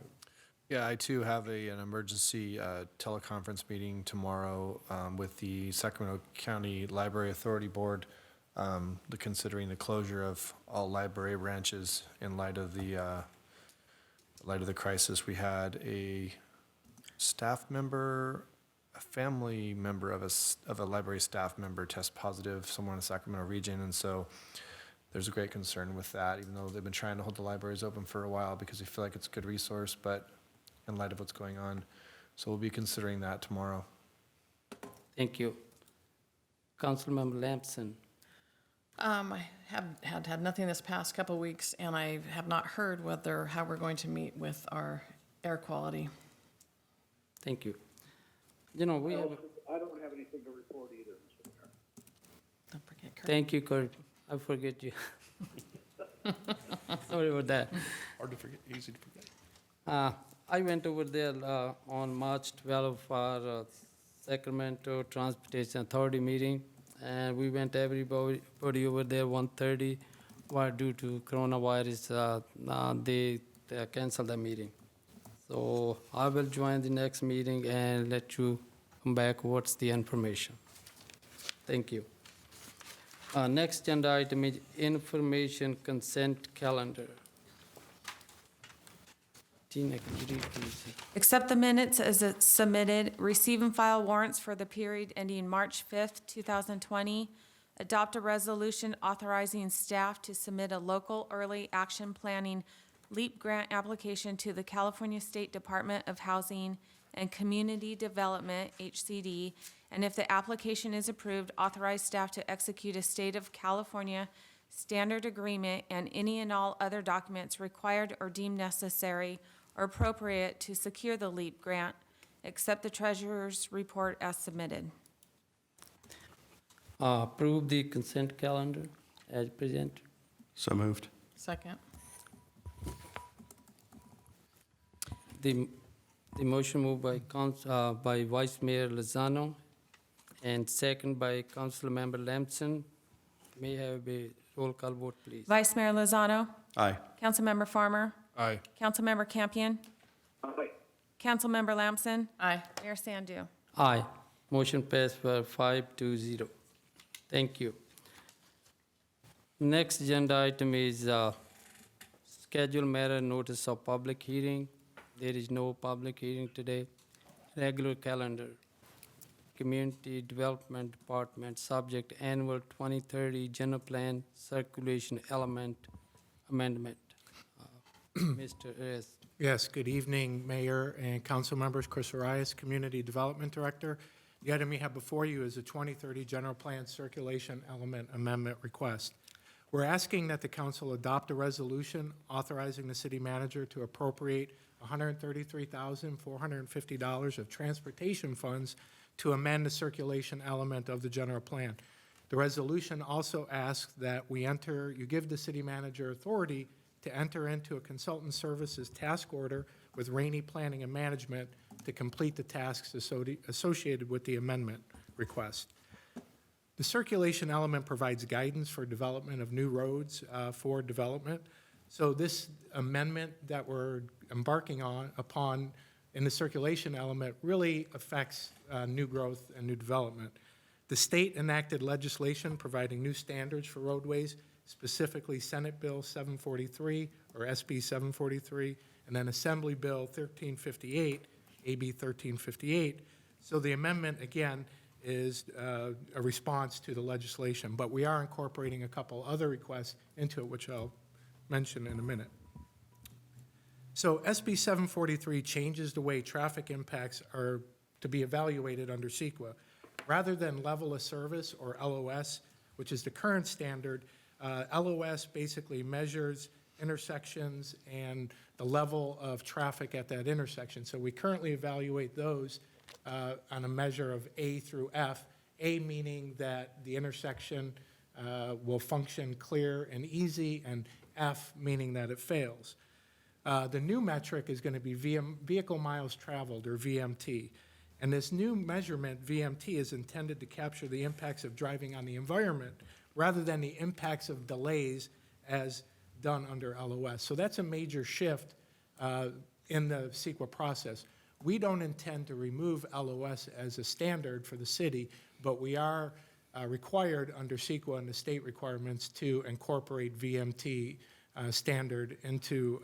Yeah, I too have an emergency teleconference meeting tomorrow with the Sacramento County Library Authority Board, considering the closure of all library branches in light of the crisis. We had a staff member, a family member of a library staff member test positive somewhere in the Sacramento region, and so there's a great concern with that, even though they've been trying to hold the libraries open for a while because they feel like it's a good resource, but in light of what's going on. So we'll be considering that tomorrow. Thank you. Councilmember Lamson. I have had nothing this past couple of weeks, and I have not heard how we're going to meet with our air quality. Thank you. You know, we have, I don't have anything to report either, Mr. Mayor. Don't forget Kurt. thank you, Kurt. I forget you. Sorry about that. Hard to forget, easy to forget. I went over there on March 12 for our Sacramento Transportation Authority meeting, and we went everybody over there 1:30. But due to coronavirus, they canceled the meeting. So I will join the next meeting and let you come back what's the information. Thank you. Next agenda item is information consent calendar. Tina, could you read, please? Accept the minutes as it's submitted, receive and file warrants for the period ending March 5th, 2020, adopt a resolution authorizing staff to submit a local early action planning LEAP grant application to the California State Department of Housing and Community Development, HCD, and if the application is approved, authorize staff to execute a State of California standard agreement and any and all other documents required or deemed necessary or appropriate to secure the LEAP grant, except the treasurer's report as submitted. Approve the consent calendar as presented. So moved. Second. The motion moved by by Vice Mayor Lozano and second by Councilmember Lamson. May I have a roll call vote, please? Vice Mayor Lozano, Aye. Councilmember Farmer, Aye. Councilmember Campion, Aye. Councilmember Lamson, Aye. Mayor Sandu. Aye. Motion passed for 5-0. Thank you. Next agenda item is schedule matter notice of public hearing. There is no public hearing today. Regular calendar. Community Development Department, subject annual 2030 general plan circulation element amendment. Mr. S. Yes, good evening, Mayor and council members. Chris Arias, Community Development Director. The item you have before you is a 2030 General Plan Circulation Element Amendment request. We're asking that the council adopt a resolution authorizing the city manager to appropriate $133,450 of transportation funds to amend the circulation element of the general plan. The resolution also asks that you give the city manager authority to enter into a consultant services task order with Rainey Planning and Management to complete the tasks associated with the amendment request. The circulation element provides guidance for development of new roads for development. So this amendment that we're embarking upon in the circulation element really affects new growth and new development. The state enacted legislation providing new standards for roadways, specifically Senate Bill 743 or SB 743, and then Assembly Bill 1358, AB 1358. So the amendment, again, is a response to the legislation, but we are incorporating a couple other requests into it, which I'll mention in a minute. So SB 743 changes the way traffic impacts are to be evaluated under CEQA. Rather than level of service, or LOS, which is the current standard, LOS basically measures intersections and the level of traffic at that intersection. So we currently evaluate those on a measure of A through F, A meaning that the intersection will function clear and easy, and F meaning that it fails. The new metric is going to be vehicle miles traveled, or VMT. And this new measurement, VMT, is intended to capture the impacts of driving on the environment rather than the impacts of delays as done under LOS. So that's a major shift in the CEQA process. We don't intend to remove LOS as a standard for the city, but we are required under CEQA and the state requirements to incorporate VMT standard into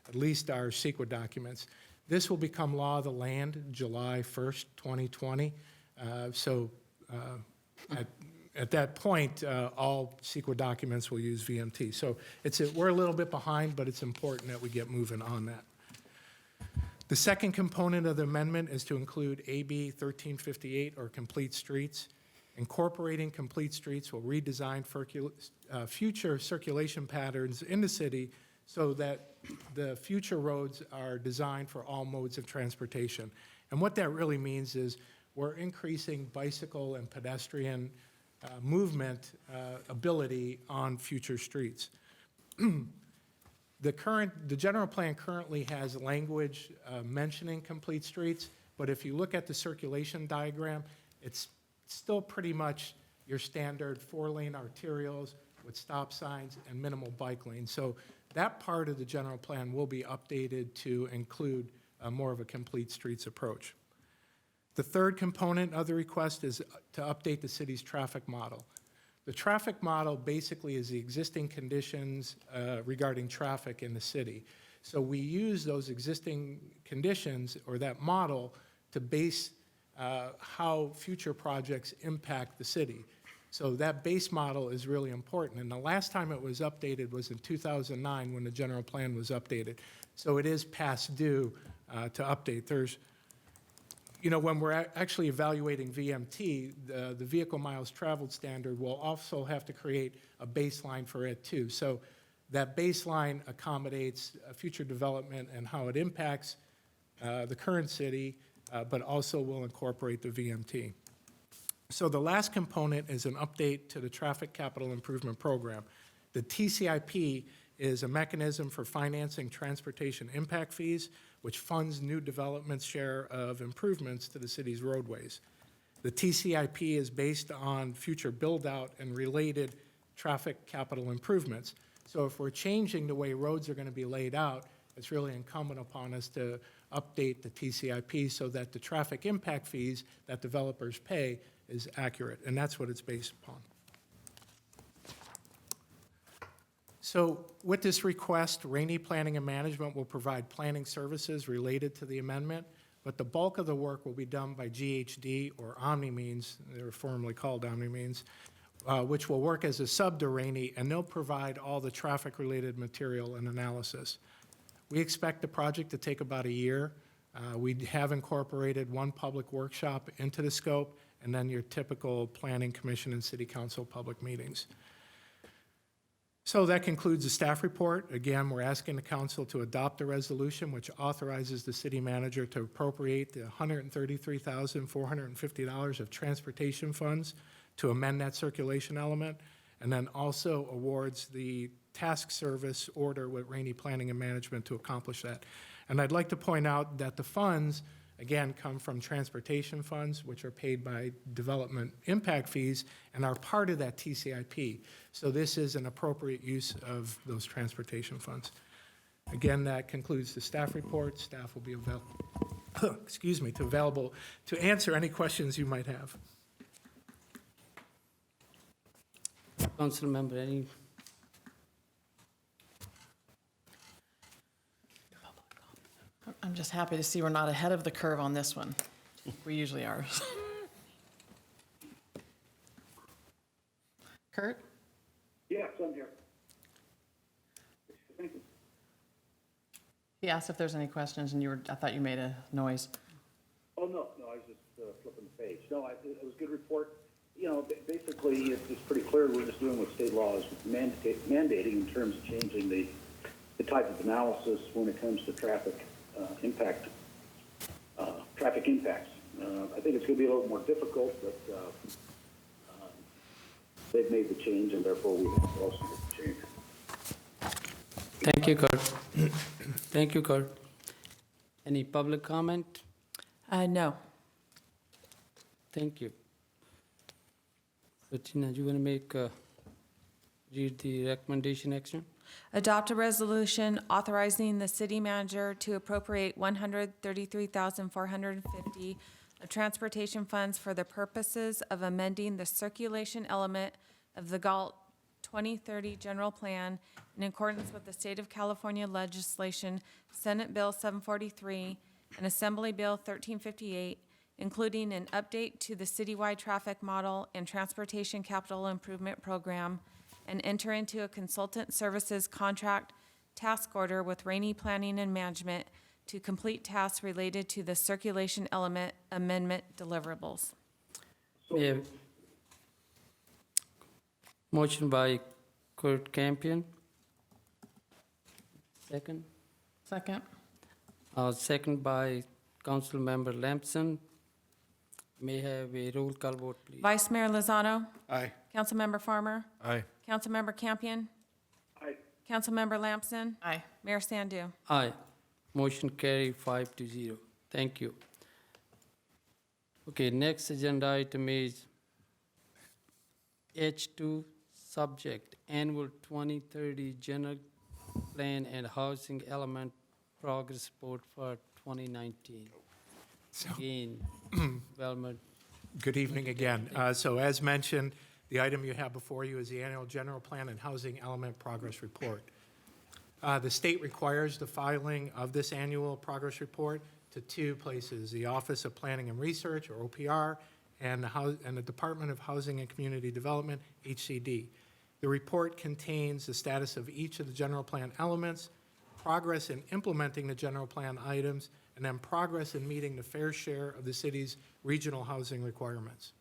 at least our CEQA documents. This will become law of the land July 1st, 2020. At that point, all CEQA documents will use VMT. So we're a little bit behind, but it's important that we get moving on that. The second component of the amendment is to include AB 1358, or complete streets. Incorporating complete streets will redesign future circulation patterns in the city so that the future roads are designed for all modes of transportation. And what that really means is we're increasing bicycle and pedestrian movement ability on future streets. The general plan currently has language mentioning complete streets, but if you look at the circulation diagram, it's still pretty much your standard 4-lane arterials with stop signs and minimal bike lanes. So that part of the general plan will be updated to include more of a complete streets approach. The third component of the request is to update the city's traffic model. The traffic model basically is the existing conditions regarding traffic in the city. So we use those existing conditions, or that model, to base how future projects impact the city. So that base model is really important. And the last time it was updated was in 2009 when the general plan was updated. So it is past due to update. When we're actually evaluating VMT, the vehicle miles traveled standard will also have to create a baseline for it too. So that baseline accommodates future development and how it impacts the current city, but also will incorporate the VMT. So the last component is an update to the Traffic Capital Improvement Program. The TCIP is a mechanism for financing transportation impact fees, which funds new development's share of improvements to the city's roadways. The TCIP is based on future build-out and related traffic capital improvements. So if we're changing the way roads are going to be laid out, it's really incumbent upon us to update the TCIP so that the traffic impact fees that developers pay is accurate, and that's what it's based upon. So with this request, Rainey Planning and Management will provide planning services related to the amendment, but the bulk of the work will be done by GHD, or OmniMeans, they were formerly called OmniMeans, which will work as a sub to Rainey, and they'll provide all the traffic-related material and analysis. We expect the project to take about a year. We have incorporated one public workshop into the scope, and then your typical planning commission and city council public meetings. So that concludes the staff report. Again, we're asking the council to adopt a resolution which authorizes the city manager to appropriate the $133,450 of transportation funds to amend that circulation element, and then also awards the task service order with Rainey Planning and Management to accomplish that. And I'd like to point out that the funds, again, come from transportation funds, which are paid by development impact fees and are part of that TCIP. So this is an appropriate use of those transportation funds. Again, that concludes the staff report. Staff will be available, available to answer any questions you might have. Council member, any? I'm just happy to see we're not ahead of the curve on this one. We usually are. Kurt? Yes, I'm here. Thank you. He asked if there's any questions, and I thought you made a noise. Oh, no, I was just flipping the page. No, it was a good report. You know, basically, it's pretty clear we're just doing what state law is mandating in terms of changing the type of analysis when it comes to traffic impacts. I think it's going to be a little more difficult, but they've made the change, and therefore we have to also make the change. Thank you, Kurt. Thank you, Kurt. Any public comment? No. Thank you. So Tina, you want to read the recommendation action? Adopt a resolution authorizing the city manager to appropriate $133,450 of transportation funds for the purposes of amending the circulation element of the Galt 2030 general plan in accordance with the State of California legislation, Senate Bill 743 and Assembly Bill 1358, including an update to the citywide traffic model and transportation capital improvement program, and enter into a consultant services contract task order with Rainey Planning and Management to complete tasks related to the circulation element amendment deliverables. Yeah. Motion by Kurt Campion. Second. Second? Second by Council Member Lampson. May I have a roll call vote, please. Vice Mayor Lozano? Aye. Councilmember Farmer? Aye. Councilmember Campion? Aye. Councilmember Lampson? Aye. Mayor Sandu? Aye. Motion carried 5-0. Thank you. Okay, next agenda item is H2, subject, annual 2030 general plan and housing element progress report for 2019. Again, Velma. Good evening again. So as mentioned, the item you have before you is the annual general plan and housing element progress report. The state requires the filing of this annual progress report to two places, the Office of Planning and Research, or OPR, and the Department of Housing and Community Development, HCD. The report contains the status of each of the general plan elements, progress in implementing the general plan items, and then progress in meeting the fair share of the city's regional housing requirements.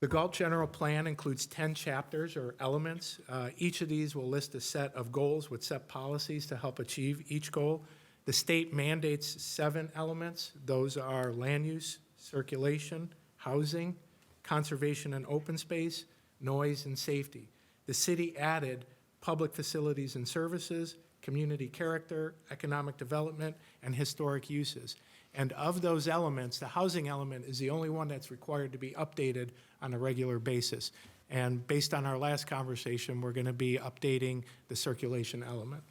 The Galt General Plan includes 10 chapters or elements. Each of these will list a set of goals with set policies to help achieve each goal. The state mandates 7 elements. Those are land use, circulation, housing, conservation and open space, noise, and safety. The city added public facilities and services, community character, economic development, and historic uses. And of those elements, the housing element is the only one that's required to be updated on a regular basis. And based on our last conversation, we're going to be updating the circulation element.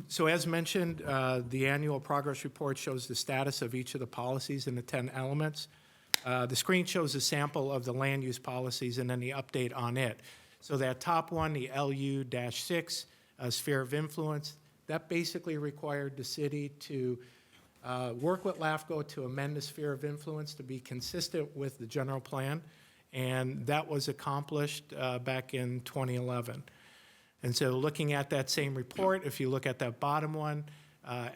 So as mentioned, the annual progress report shows the status of each of the policies in the 10 elements. The screen shows a sample of the land use policies and then the update on it. So that top one, the LU-6, sphere of influence, that basically required the city to work with LAFCO to amend the sphere of influence to be consistent with the general plan, and that was accomplished back in 2011. And so looking at that same report, if you look at that bottom one,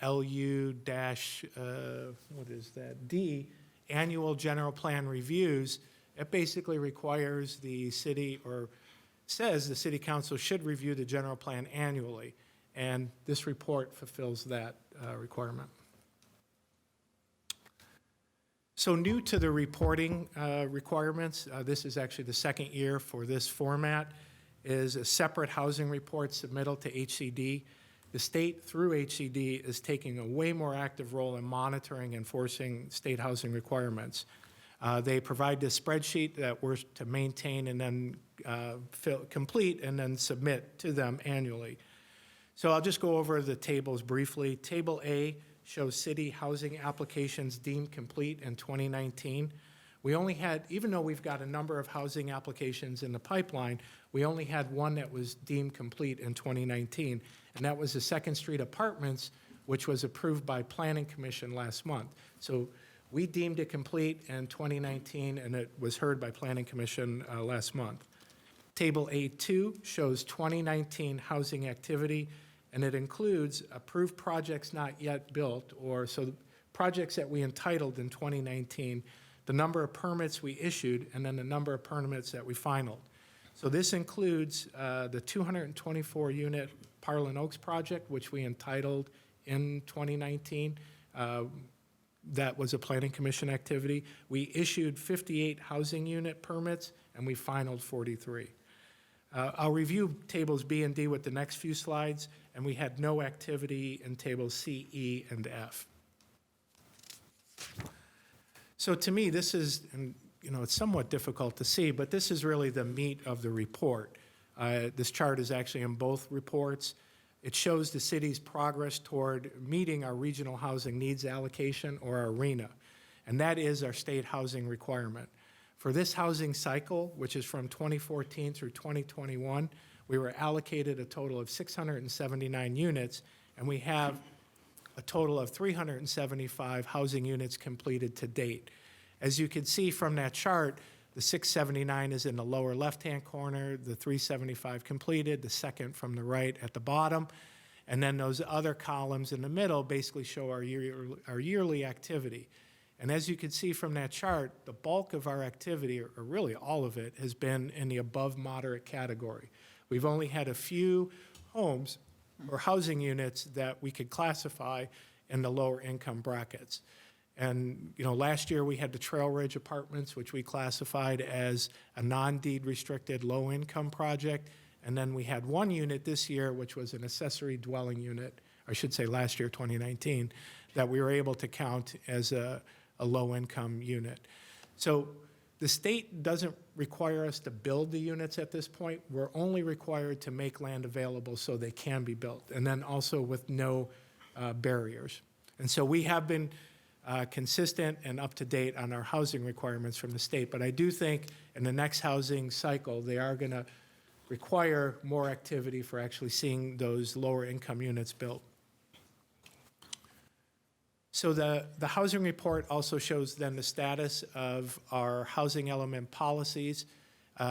LU dash, what is that, D, annual general plan reviews, it basically requires the city, or says the city council should review the general plan annually. And this report fulfills that requirement. So new to the reporting requirements, this is actually the second year for this format, is a separate housing report submittal to HCD. The state, through HCD, is taking a way more active role in monitoring and enforcing state housing requirements. They provide this spreadsheet that we're to maintain and then complete and then submit to them annually. So I'll just go over the tables briefly. Table A shows city housing applications deemed complete in 2019. We only had, even though we've got a number of housing applications in the pipeline, we only had one that was deemed complete in 2019, and that was the Second Street Apartments, which was approved by Planning Commission last month. So we deemed it complete in 2019, and it was heard by Planning Commission last month. Table A2 shows 2019 housing activity, and it includes approved projects not yet built, or so projects that we entitled in 2019, the number of permits we issued, and then the number of permits that we finalized. So this includes the 224-unit Parlin Oaks project, which we entitled in 2019. That was a Planning Commission activity. We issued 58 housing unit permits, and we finalized 43. I'll review tables B and D with the next few slides, and we had no activity in tables C, E, and F. So to me, this is, and it's somewhat difficult to see, but this is really the meat of the report. This chart is actually in both reports. It shows the city's progress toward meeting our regional housing needs allocation, or our RHNA, and that is our state housing requirement. For this housing cycle, which is from 2014 through 2021, we were allocated a total of 679 units, and we have a total of 375 housing units completed to date. As you can see from that chart, the 679 is in the lower left-hand corner, the 375 completed, the second from the right at the bottom, and then those other columns in the middle basically show our yearly activity. And as you can see from that chart, the bulk of our activity, or really all of it, has been in the above moderate category. We've only had a few homes or housing units that we could classify in the lower income brackets. And last year we had the Trail Ridge Apartments, which we classified as a non-deed restricted low income project. And then we had one unit this year, which was an accessory dwelling unit, I should say last year, 2019, that we were able to count as a low income unit. So the state doesn't require us to build the units at this point. We're only required to make land available so they can be built, and then also with no barriers. And so we have been consistent and up to date on our housing requirements from the state, but I do think in the next housing cycle, they are gonna require more activity for actually seeing those lower income units built. So the housing report also shows then the status of our housing element policies.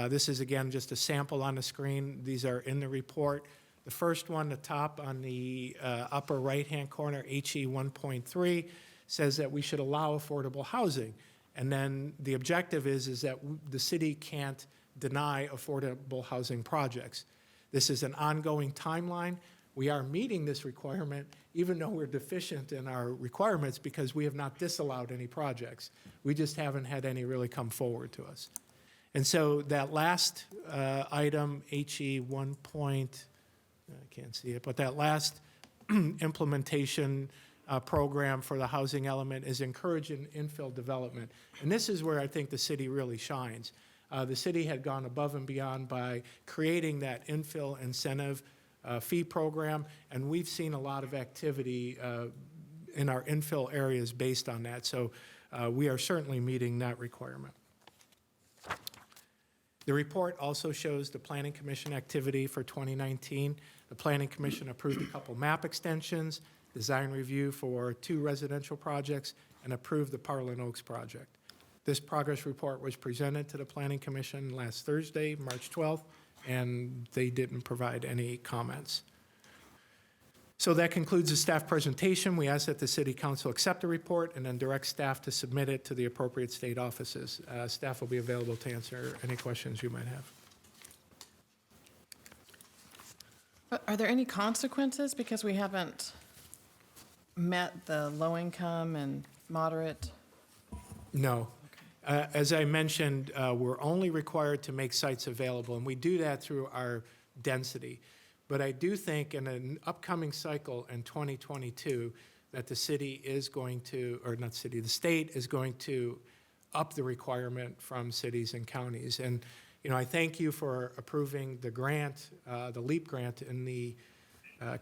This is, again, just a sample on the screen. These are in the report. The first one, the top on the upper right-hand corner, HE 1.3, says that we should allow affordable housing. And then the objective is that the city can't deny affordable housing projects. This is an ongoing timeline. We are meeting this requirement, even though we're deficient in our requirements, because we have not disallowed any projects. We just haven't had any really come forward to us. And so that last item, HE 1. I can't see it, but that last implementation program for the housing element is encouraging infill development. And this is where I think the city really shines. The city had gone above and beyond by creating that infill incentive fee program, and we've seen a lot of activity in our infill areas based on that. So we are certainly meeting that requirement. The report also shows the Planning Commission activity for 2019. The Planning Commission approved a couple map extensions, design review for 2 residential projects, and approved the Parlin Oaks project. This progress report was presented to the Planning Commission last Thursday, March 12th, and they didn't provide any comments. So that concludes the staff presentation. We ask that the city council accept the report and then direct staff to submit it to the appropriate state offices. Staff will be available to answer any questions you might have. Are there any consequences because we haven't met the low income and moderate? No. As I mentioned, we're only required to make sites available, and we do that through our density. But I do think in an upcoming cycle in 2022 that the city is going to, or not city, the state is going to up the requirement from cities and counties. And, you know, I thank you for approving the grant, the LEAP grant in the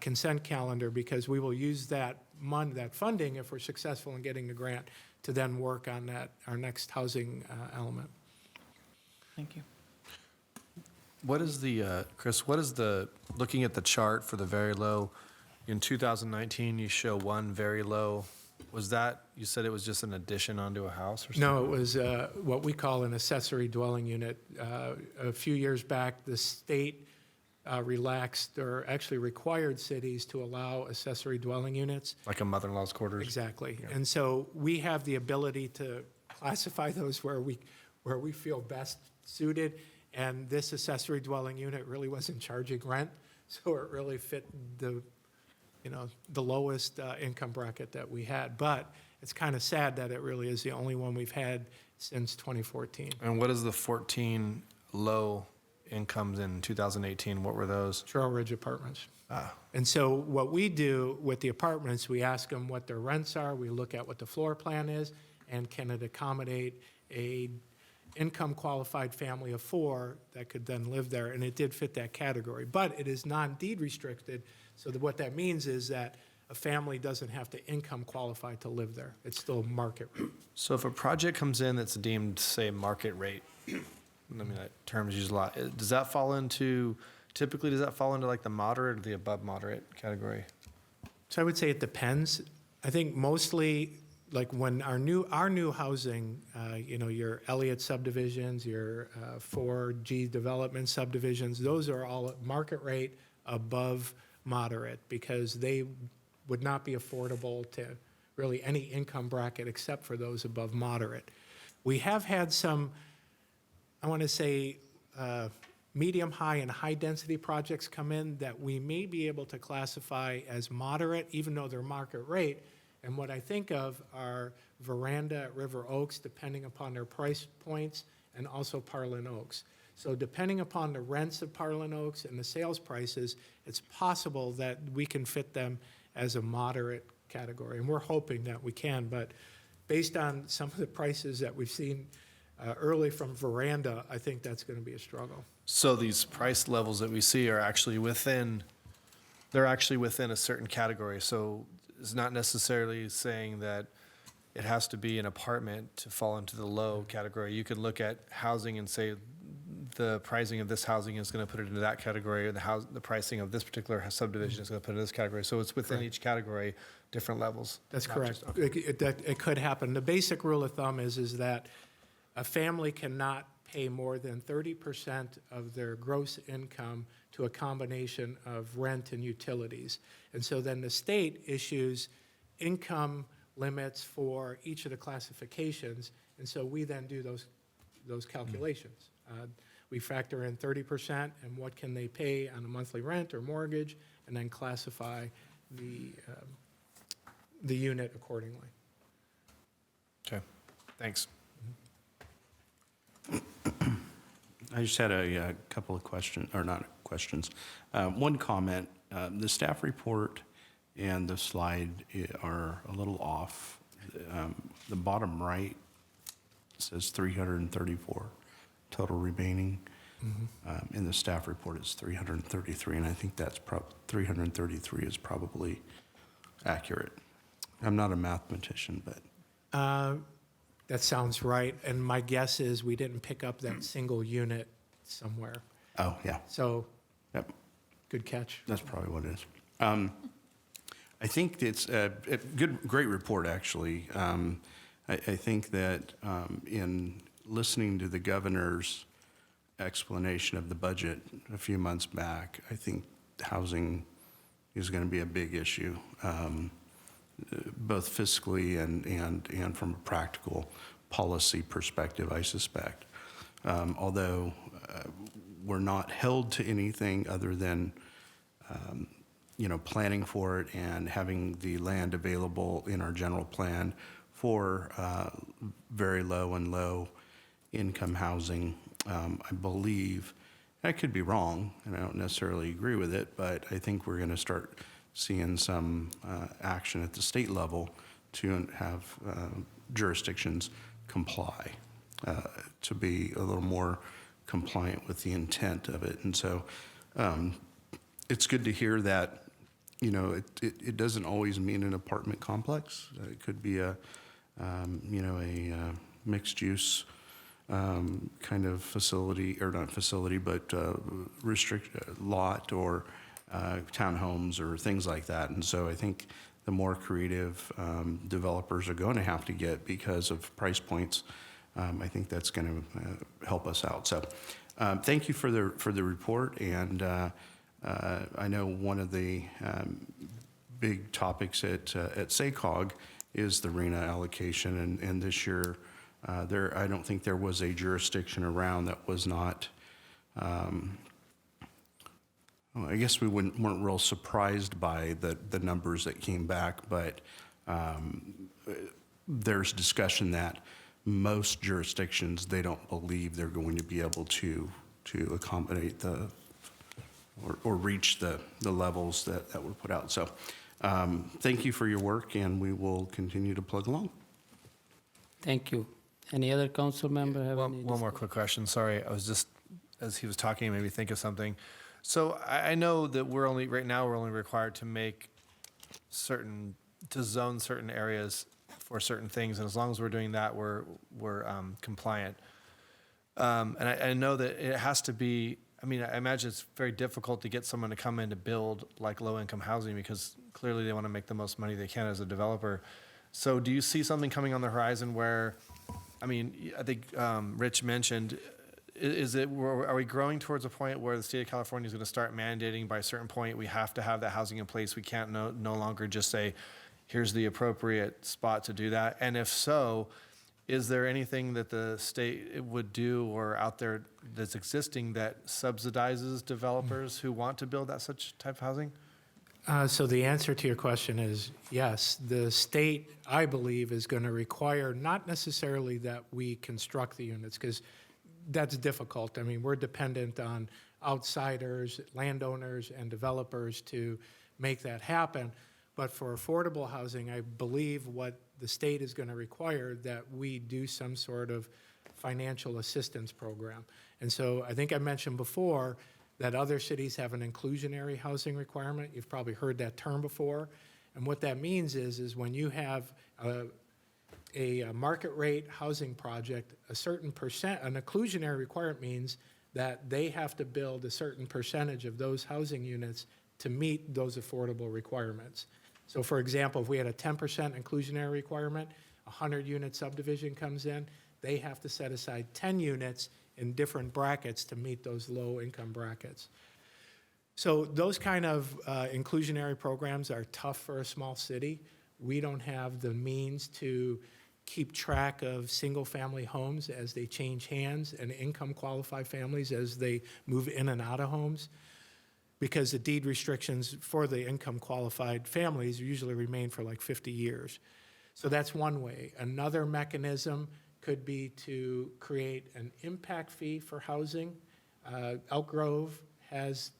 consent calendar, because we will use that funding, if we're successful in getting the grant, to then work on that, our next housing element. Thank you. What is the, Chris, what is the, looking at the chart for the very low, in 2019, you show one very low. Was that, you said it was just an addition onto a house or something? No, it was what we call an accessory dwelling unit. A few years back, the state relaxed, or actually required cities to allow accessory dwelling units. Like a mother-in-law's quarters? Exactly. And so we have the ability to classify those where we feel best suited. And this accessory dwelling unit really wasn't charging rent, so it really fit the lowest income bracket that we had. But it's kind of sad that it really is the only one we've had since 2014. And what is the 14 low incomes in 2018? What were those? Trail Ridge Apartments. Ah. And so what we do with the apartments, we ask them what their rents are, we look at what the floor plan is, and can it accommodate a income qualified family of 4 that could then live there, and it did fit that category. But it is non-deed restricted, so that what that means is that a family doesn't have to income qualify to live there. It's still market rate. So if a project comes in that's deemed, say, market rate, I mean, that term's used a lot, does that fall into like the moderate or the above moderate category? So I would say it depends. I think mostly, like when our new housing, your Elliott subdivisions, your 4G development subdivisions, those are all at market rate above moderate, because they would not be affordable to really any income bracket except for those above moderate. We have had some, I want to say, medium, high, and high density projects come in that we may be able to classify as moderate, even though they're market rate. And what I think of are Veranda at River Oaks, depending upon their price points, and also Parlin Oaks. So depending upon the rents of Parlin Oaks and the sales prices, it's possible that we can fit them as a moderate category. And we're hoping that we can, but based on some of the prices that we've seen early from Veranda, I think that's going to be a struggle. So these price levels that we see are actually within a certain category. So it's not necessarily saying that it has to be an apartment to fall into the low category. You could look at housing and say the pricing of this housing is going to put it into that category, or the pricing of this particular subdivision is going to put it in this category. So it's within each category, different levels. That's Not correct. just- It could happen. The basic rule of thumb is that a family cannot pay more than 30% of their gross income to a combination of rent and utilities. And so then the state issues income limits for each of the classifications, and so we then do those calculations. We factor in 30% and what can they pay on a monthly rent or mortgage, and then classify the unit accordingly. Okay, thanks. I just had a couple of questions, or not questions. One comment, the staff report and the slide are a little off. The bottom right says 334 total remaining. In the staff report, it's 333, and I think that's 333 is probably accurate. I'm not a mathematician, but. That sounds right, and my guess is we didn't pick up that single unit somewhere. Oh, yeah. So, Yep. good catch. That's probably what it is. I think it's a great report, actually. I think that in listening to the governor's explanation of the budget a few months back, I think housing is going to be a big issue, both fiscally and from a practical policy perspective, I suspect. Although we're not held to anything other than planning for it and having the land available in our general plan for very low and low income housing. I believe, I could be wrong, and I don't necessarily agree with it, but I think we're going to start seeing some action at the state level to have jurisdictions comply, to be a little more compliant with the intent of it. And so it's good to hear that, it doesn't always mean an apartment complex. It could be a mixed use kind of facility, or not facility, but lot or townhomes or things like that. And so I think the more creative developers are going to have to get because of price points, I think that's going to help us out. So thank you for the report. And I know one of the big topics at SACOG is the RENA allocation. And this year, I don't think there was a jurisdiction around that was not, I guess we weren't real surprised by the numbers that came back, but there's discussion that most jurisdictions, they don't believe they're going to be able to accommodate or reach the levels that were put out. So thank you for your work, and we will continue to plug along. Thank you. Any other council member have any? One more quick question. Sorry, I was just, as he was talking, it made me think of something. So I know that right now we're only required to zone certain areas for certain things, and as long as we're doing that, we're compliant. And I know that it has to be. I mean, I imagine it's very difficult to get someone to come in to build like low-income housing because clearly they want to make the most money they can as a developer. So do you see something coming on the horizon where, I mean, I think Rich mentioned, are we growing towards a point where the state of California is going to start mandating by a certain point we have to have that housing in place? We can't no longer just say, here's the appropriate spot to do that. And if so, is there anything that the state would do or out there that's existing that subsidizes developers who want to build that such type of housing? So the answer to your question is yes. The state, I believe, is going to require not necessarily that we construct the units, because that's difficult. I mean, we're dependent on outsiders, landowners, and developers to make that happen. But for affordable housing, I believe what the state is going to require that we do some sort of financial assistance program. And so I think I mentioned before that other cities have an inclusionary housing requirement. You've probably heard that term before. And what that means is when you have a market rate housing project, a certain percent, an inclusionary requirement means that they have to build a certain percentage of those housing units to meet those affordable requirements. So for example, if we had a 10% inclusionary requirement, 100-unit subdivision comes in, they have to set aside 10 units in different brackets to meet those low-income brackets. So those kind of inclusionary programs are tough for a small city. We don't have the means to keep track of single-family homes as they change hands and income-qualified families as they move in and out of homes, because the deed restrictions for the income-qualified families usually remain for like 50 years. So that's one way. Another mechanism could be to create an impact fee for housing. Elk Grove has,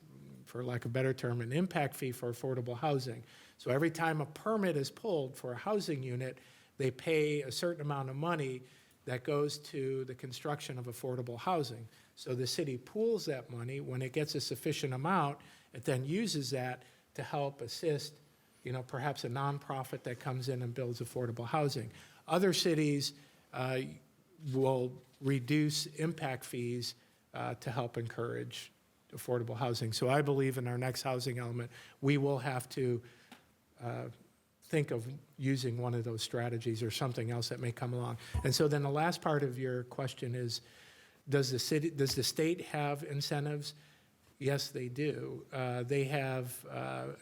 for lack of a better term, an impact fee for affordable housing. So every time a permit is pulled for a housing unit, they pay a certain amount of money that goes to the construction of affordable housing. So the city pools that money. When it gets a sufficient amount, it then uses that to help assist, perhaps a nonprofit that comes in and builds affordable housing. Other cities will reduce impact fees to help encourage affordable housing. So I believe in our next housing element, we will have to think of using one of those strategies or something else that may come along. And so then the last part of your question is, Does the state have incentives? Yes, they do. They have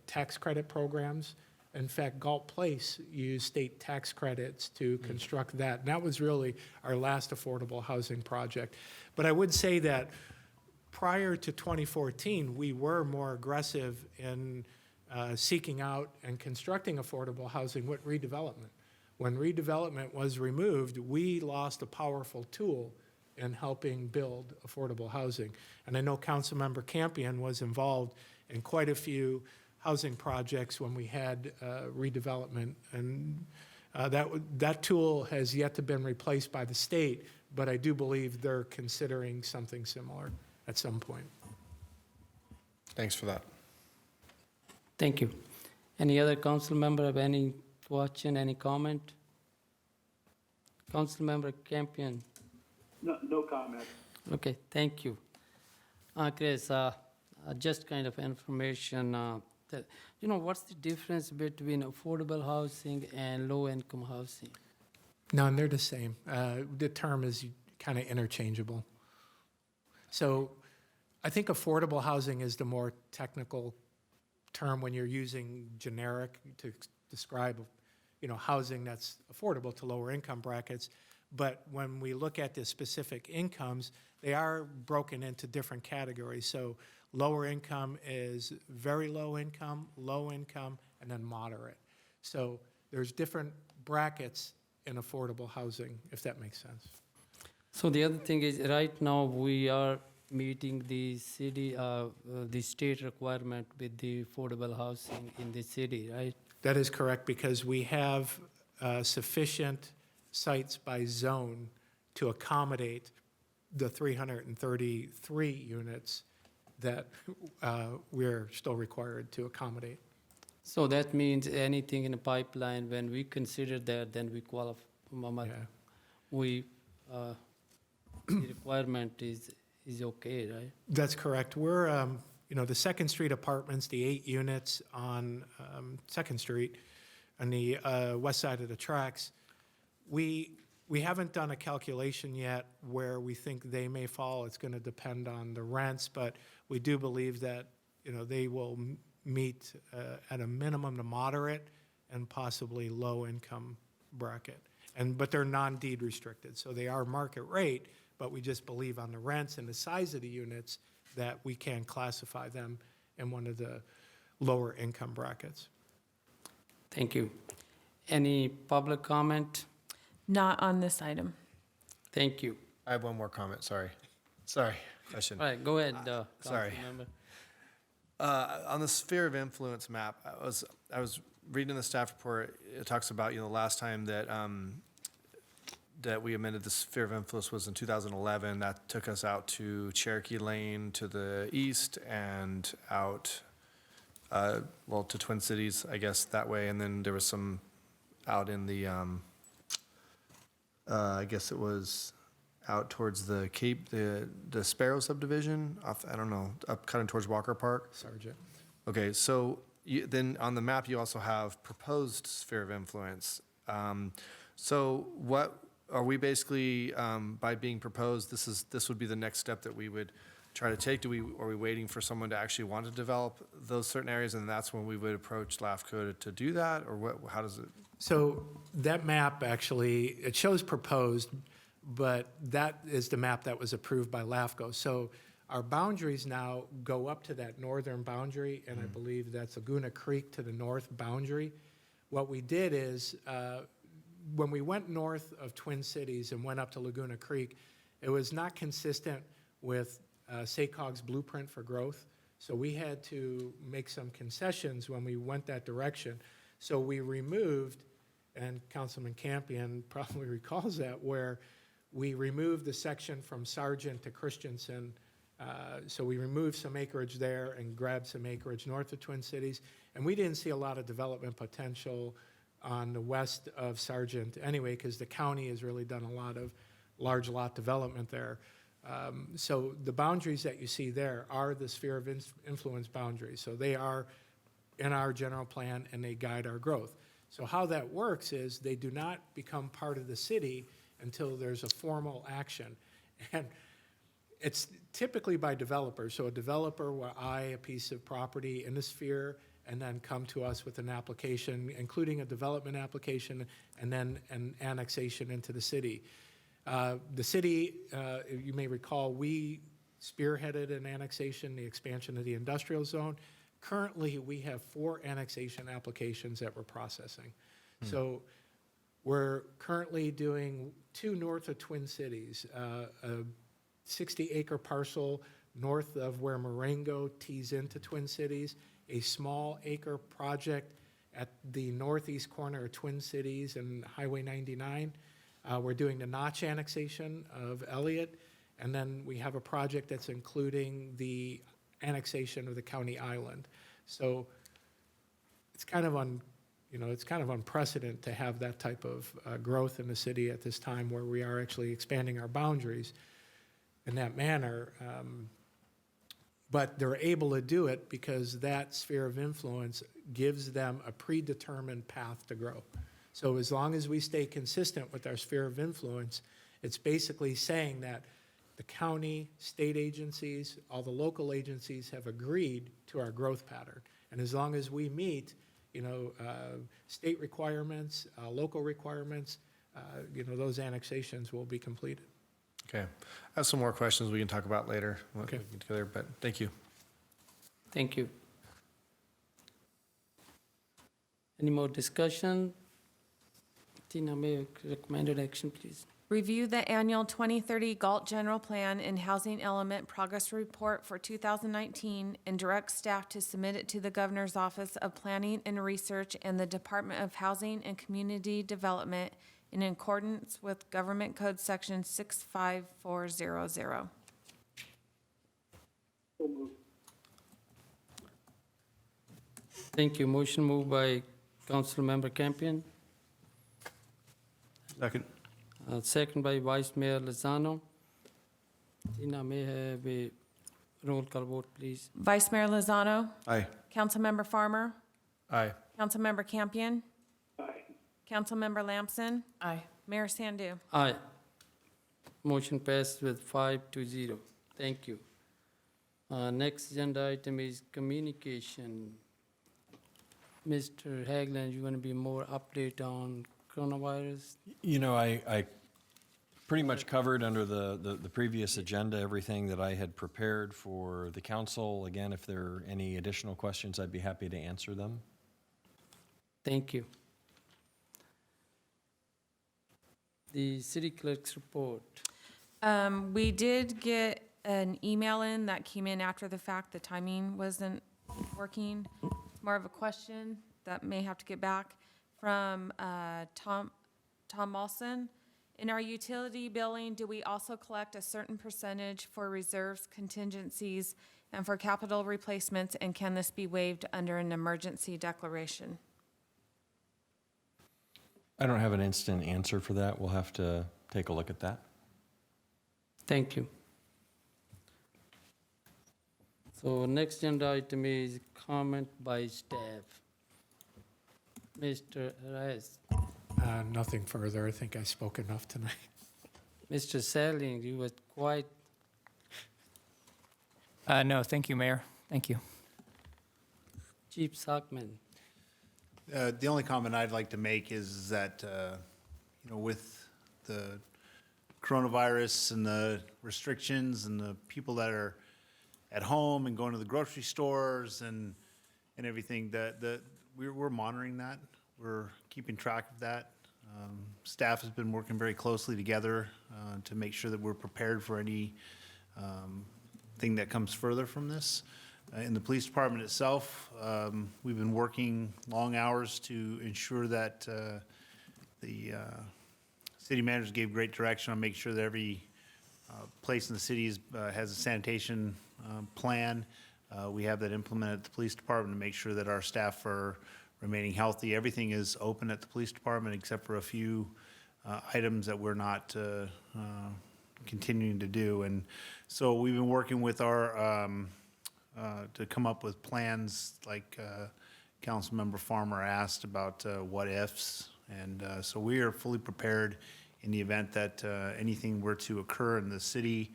tax credit programs. In fact, Galt Place used state tax credits to construct that. And that was really our last affordable housing project. But I would say that prior to 2014, we were more aggressive in seeking out and constructing affordable housing with redevelopment. When redevelopment was removed, we lost a powerful tool in helping build affordable housing. And I know Councilmember Campion was involved in quite a few housing projects when we had redevelopment. And that tool has yet to been replaced by the state, but I do believe they're considering something similar at some point. Thanks for that. Thank you. Any other council member have any question, any comment? Council member Campion. No comment. Okay, thank you. Chris, just kind of information, that, what's the difference between affordable housing and low-income housing? No, and they're the same. The term is kind of interchangeable. So I think affordable housing is the more technical term when you're using generic to describe, housing that's affordable to lower income brackets. But when we look at the specific incomes, they are broken into different categories. So lower income is very low income, and then moderate. So there's different brackets in affordable housing, if that makes sense. So the other thing is, right now, we are meeting the city, the state requirement with the affordable housing in the city, right? That is correct, because we have sufficient sites by zone to accommodate the 333 units that we're still required to accommodate. So that means anything in the pipeline, when we consider that, then we qualify. Yeah. The requirement is okay, right? That's correct. We're, the Second Street apartments, the 8 units on Second Street on the west side of the tracks, we haven't done a calculation yet where we think they may fall. It's going to depend on the rents, but we do believe that, they will meet at a minimum the moderate and possibly low income bracket. But they're non-deed restricted, so they are market rate, but we just believe on the rents and the size of the units that we can classify them in one of the lower income brackets. Thank you. Any public comment? Not on this item. Thank you. I have one more comment, sorry. Question. All right, go ahead, sorry. Councilmember. On the sphere of influence map, I was reading the staff report. It talks about, the last time that that we amended the sphere of influence was in 2011. That took us out to Cherokee Lane to the east and out, to Twin Cities, I guess, that way. And then there was some out in the, I guess it was out towards the Cape, the Sparrow subdivision, off, I don't know, up kind of towards Walker Park. Sergeant. Okay, so then on the map, you also have proposed sphere of influence. So what are we basically, by being proposed, this would be the next step that we would try to take? Are we waiting for someone to actually want to develop those certain areas, and that's when we would approach LAFCO to do that, or what? How does it? So that map actually, it shows proposed, but that is the map that was approved by LAFCO. So our boundaries now go up to that northern boundary, and I believe that's Laguna Creek to the north boundary. What we did is, when we went north of Twin Cities and went up to Laguna Creek, it was not consistent with SACOG's blueprint for growth. So we had to make some concessions when we went that direction. So we removed, and Councilman Campion probably recalls that, where we removed the section from Sargent to Christensen. So we removed some acreage there and grabbed some acreage north of Twin Cities. And we didn't see a lot of development potential on the west of Sargent anyway, because the county has really done a lot of large lot development there. So the boundaries that you see there are the sphere of influence boundaries. So they are in our general plan and they guide our growth. So how that works is they do not become part of the city until there's a formal action. And It's typically by developers. So a developer will eye a piece of property in the sphere and then come to us with an application, including a development application and then an annexation into the city. The city, you may recall, we spearheaded an annexation, the expansion of the industrial zone. Currently, we have 4 annexation applications that we're processing. So we're currently doing 2 north of Twin Cities, a 60-acre parcel north of where Marengo tees into Twin Cities, a small acre project at the northeast corner of Twin Cities and Highway 99. We're doing the Notch annexation of Elliott, and then we have a project that's including the annexation of the county island. So it's kind of it's kind of unprecedented to have that type of growth in the city at this time where we are actually expanding our boundaries in that manner. But they're able to do it because that sphere of influence gives them a predetermined path to grow. So as long as we stay consistent with our sphere of influence, it's basically saying that the county, state agencies, all the local agencies have agreed to our growth pattern. And as long as we meet, state requirements, local requirements, those annexations will be completed. Okay. I have some more questions we can talk about later. Okay. We can get together, but thank you. Thank you. Any more discussion? Tina, may recommended action, please. Review the annual 2030 Galt General Plan and Housing Element Progress Report for 2019 and direct staff to submit it to the Governor's Office of Planning and Research and the Department of Housing and Community Development in accordance with Government Code Section 65400. So moved. Thank you. Motion moved by Councilmember Campion, Second. second by Vice Mayor Lozano. Tina, may I have a roll call vote, please? Vice Mayor Lozano, Aye. Councilmember Farmer, Aye. Councilmember Campion, Aye. Councilmember Lamson, Aye. Mayor Sandu. Aye. Motion passed with 5-0. Thank you. Next agenda item is communication. Mr. Hagland, you want to be more update on coronavirus? I pretty much covered under the previous agenda everything that I had prepared for the council. Again, if there are any additional questions, I'd be happy to answer them. Thank you. The city clerk's report. We did get an email in that came in after the fact. The timing wasn't working. It's more of a question that may have to get back from Tom Malson. In our utility billing, do we also collect a certain percentage for reserves, contingencies, and for capital replacements, and can this be waived under an emergency declaration? I don't have an instant answer for that. We'll have to take a look at that. Thank you. So next agenda item is comment by staff. Mr. Reyes. Nothing further. I think I spoke enough tonight. Mr. Selling, you were quite. No, thank you, Mayor. Thank you. Chief Sockman. The only comment I'd like to make is that, with the coronavirus and the restrictions and the people that are at home and going to the grocery stores and everything, we're monitoring that. We're keeping track of that. Staff has been working very closely together to make sure that we're prepared for any thing that comes further from this. In the police department itself, we've been working long hours to ensure that the city managers gave great direction on making sure that every place in the city has a sanitation plan. We have that implemented at the police department to make sure that our staff are remaining healthy. Everything is open at the police department except for a few items that we're not continuing to do. And so we've been working with our to come up with plans like Councilmember Farmer asked about what ifs. And so we are fully prepared in the event that anything were to occur in the city.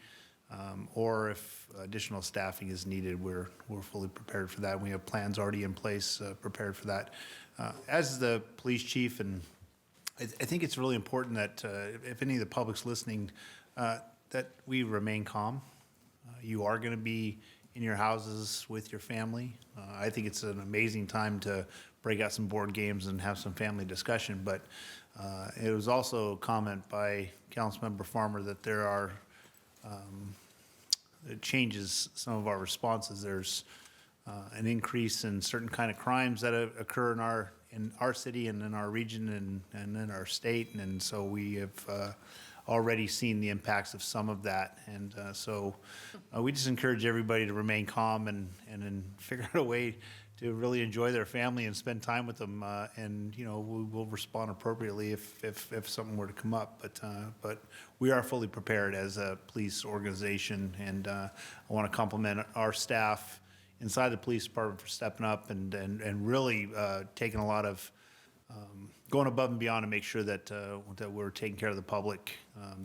or if additional staffing is needed, we're fully prepared for that. We have plans already in place, prepared for that. As the police chief, and I think it's really important that if any of the public's listening, that we remain calm. You are going to be in your houses with your family. I think it's an amazing time to break out some board games and have some family discussion, but it was also a comment by Councilmember Farmer that there are, it changes some of our responses. There's an increase in certain kind of crimes that occur in our city and in our region and in our state, and so we have already seen the impacts of some of that, and so we just encourage everybody to remain calm and then figure out a way to really enjoy their family and spend time with them, and we will respond appropriately if something were to come up, but we are fully prepared as a police organization, and I want to compliment our staff inside the police department for stepping up and really taking a lot of going above and beyond to make sure that we're taking care of the public,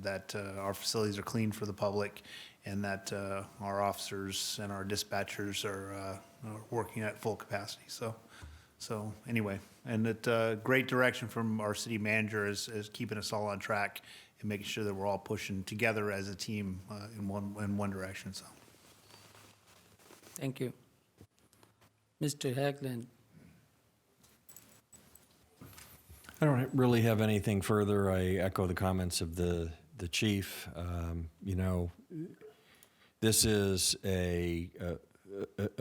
that our facilities are clean for the public, and that our officers and our dispatchers are working at full capacity. So anyway, and that great direction from our city manager is keeping us all on track and making sure that we're all pushing together as a team in one direction. So. Thank you. Mr. Hagland. I don't really have anything further. I echo the comments of the chief. This is a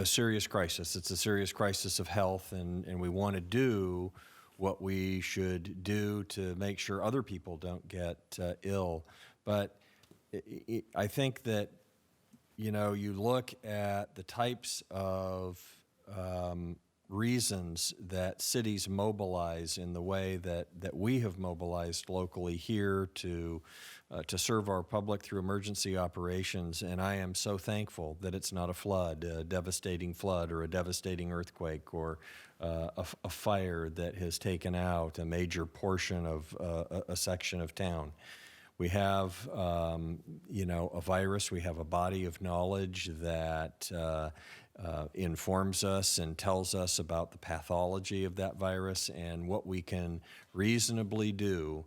serious crisis. It's a serious crisis of health, and we want to do what we should do to make sure other people don't get ill. But I think that, you look at the types of reasons that cities mobilize in the way that we have mobilized locally here to serve our public through emergency operations, and I am so thankful that it's not a flood, a devastating flood, or a devastating earthquake, or a fire that has taken out a major portion of a section of town. We have, a virus. We have a body of knowledge that informs us and tells us about the pathology of that virus and what we can reasonably do.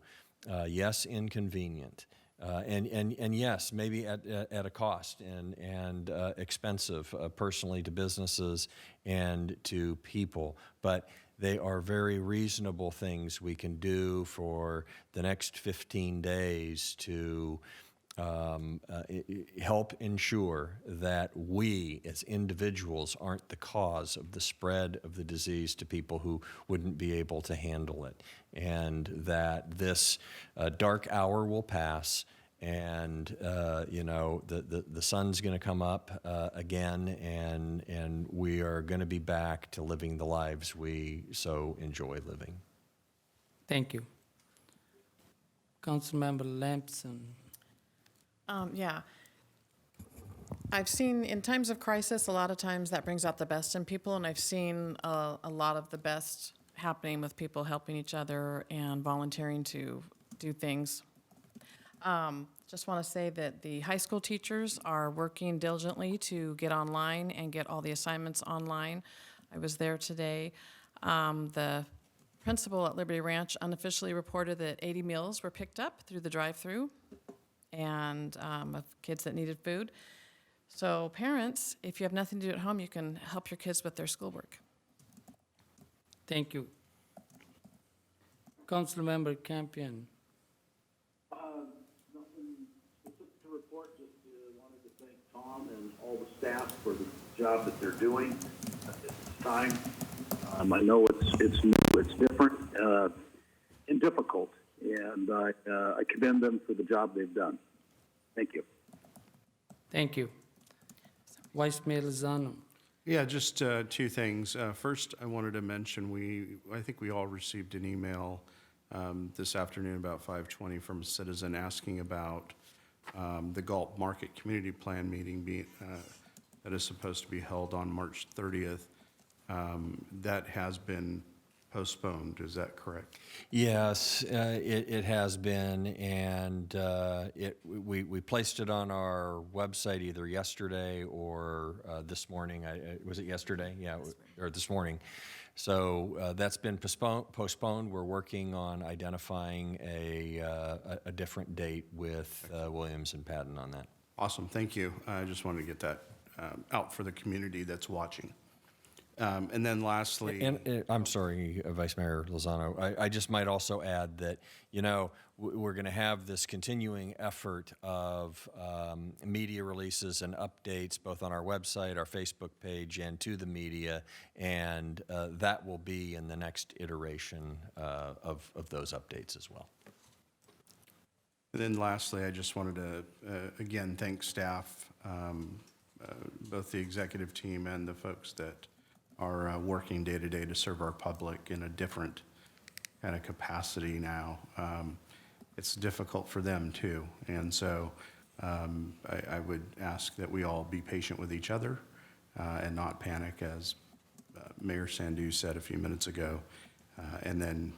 Yes, inconvenient, and yes, maybe at a cost and expensive personally to businesses and to people, but they are very reasonable things we can do for the next 15 days to help ensure that we as individuals aren't the cause of the spread of the disease to people who wouldn't be able to handle it, and that this dark hour will pass, and the sun's going to come up again, and we are going to be back to living the lives we so enjoy living. Thank you. Councilmember Lampson. Yeah. I've seen in times of crisis, a lot of times that brings out the best in people, and I've seen a lot of the best happening with people helping each other and volunteering to do things. Just want to say that the high school teachers are working diligently to get online and get all the assignments online. I was there today. The principal at Liberty Ranch unofficially reported that 80 meals were picked up through the drive-through, and of kids that needed food. So parents, if you have nothing to do at home, you can help your kids with their schoolwork. Thank you. Councilmember Campion. Nothing specific to report, just wanted to thank Tom and all the staff for the job that they're doing at this time. I know it's new, it's different, and difficult, and I commend them for the job they've done. Thank you. Thank you. Vice Mayor Lozano. Yeah, just two things. First, I wanted to mention I think we all received an email this afternoon about 5:20 from a citizen asking about the Galt Market Community Plan meeting that is supposed to be held on March 30th. That has been postponed, is that correct? Yes, it has been, and we placed it on our website either yesterday or this morning. Was it yesterday? Yeah, or this morning. So that's been postponed. We're working on identifying a different date with Williams and Patton on that. Awesome, thank you. I just wanted to get that out for the community that's watching. And then lastly. And I'm sorry, Vice Mayor Lozano, I just might also add that, we're going to have this continuing effort of media releases and updates both on our website, our Facebook page, and to the media, and that will be in the next iteration of those updates as well. And then lastly, I just wanted to, again, thank staff, both the executive team and the folks that are working day to day to serve our public in a different kind of capacity now. It's difficult for them too. And so I would ask that we all be patient with each other and not panic, as Mayor Sandu said a few minutes ago, and then,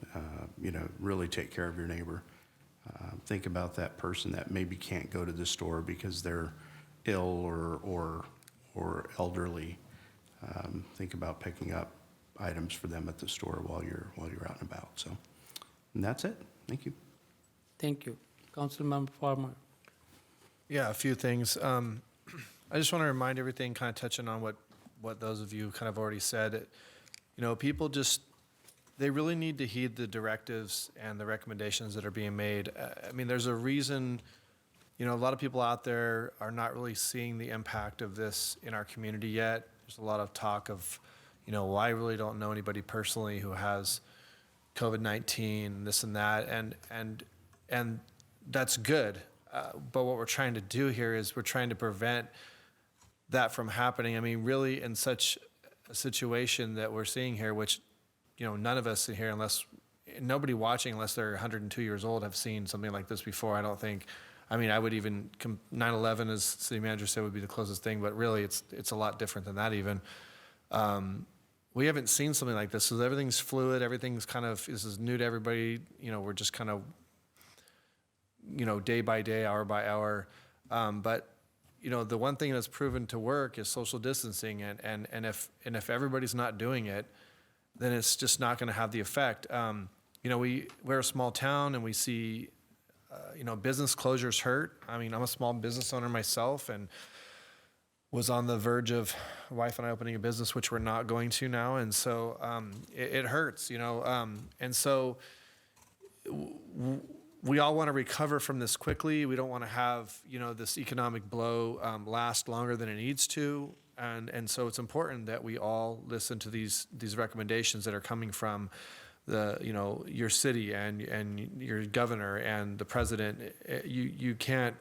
really take care of your neighbor. Think about that person that maybe can't go to the store because they're ill or elderly. Think about picking up items for them at the store while you're out and about. So, and that's it. Thank you. Thank you. Councilmember Farmer. Yeah, a few things. I just want to remind everything, kind of touching on what those of you kind of already said. People they really need to heed the directives and the recommendations that are being made. There's a reason, a lot of people out there are not really seeing the impact of this in our community yet. There's a lot of talk of, well, I really don't know anybody personally who has COVID-19, this and that, and that's good. But what we're trying to do here is we're trying to prevent that from happening. Really, in such a situation that we're seeing here, which, none of us here, nobody watching, unless they're 102 years old, have seen something like this before. I don't think. I would even 9/11, as city manager said, would be the closest thing, but really it's a lot different than that even. We haven't seen something like this, so everything's fluid, everything's this is new to everybody. We're just kind of, day by day, hour by hour. But the one thing that's proven to work is social distancing, and if everybody's not doing it, then it's just not going to have the effect. We're a small town, and we see business closures hurt. I'm a small business owner myself, and was on the verge of wife and I opening a business, which we're not going to now, and so it hurts, and so we all want to recover from this quickly. We don't want to have this economic blow last longer than it needs to, and so it's important that we all listen to these recommendations that are coming from your city and your governor and the president. You can't,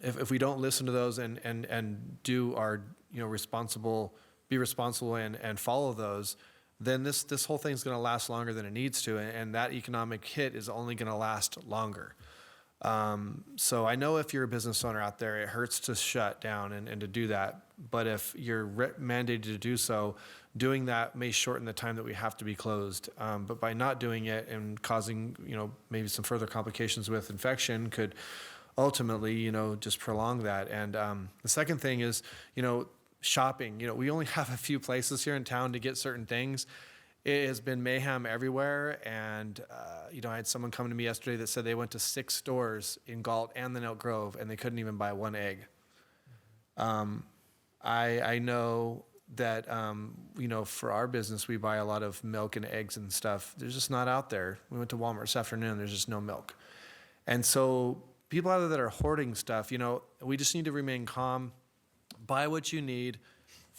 if we don't listen to those and do our be responsible and follow those, then this whole thing's going to last longer than it needs to, and that economic hit is only going to last longer. So I know if you're a business owner out there, it hurts to shut down and to do that. But if you're mandated to do so, doing that may shorten the time that we have to be closed. But by not doing it and causing, maybe some further complications with infection could ultimately, just prolong that. And the second thing is, shopping. We only have a few places here in town to get certain things. It has been mayhem everywhere, and I had someone come to me yesterday that said they went to 6 stores in Galt and then Elk Grove, and they couldn't even buy one egg. I know that for our business, we buy a lot of milk and eggs and stuff. They're just not out there. We went to Walmart this afternoon. There's just no milk, and so people out there that are hoarding stuff, we just need to remain calm. Buy what you need.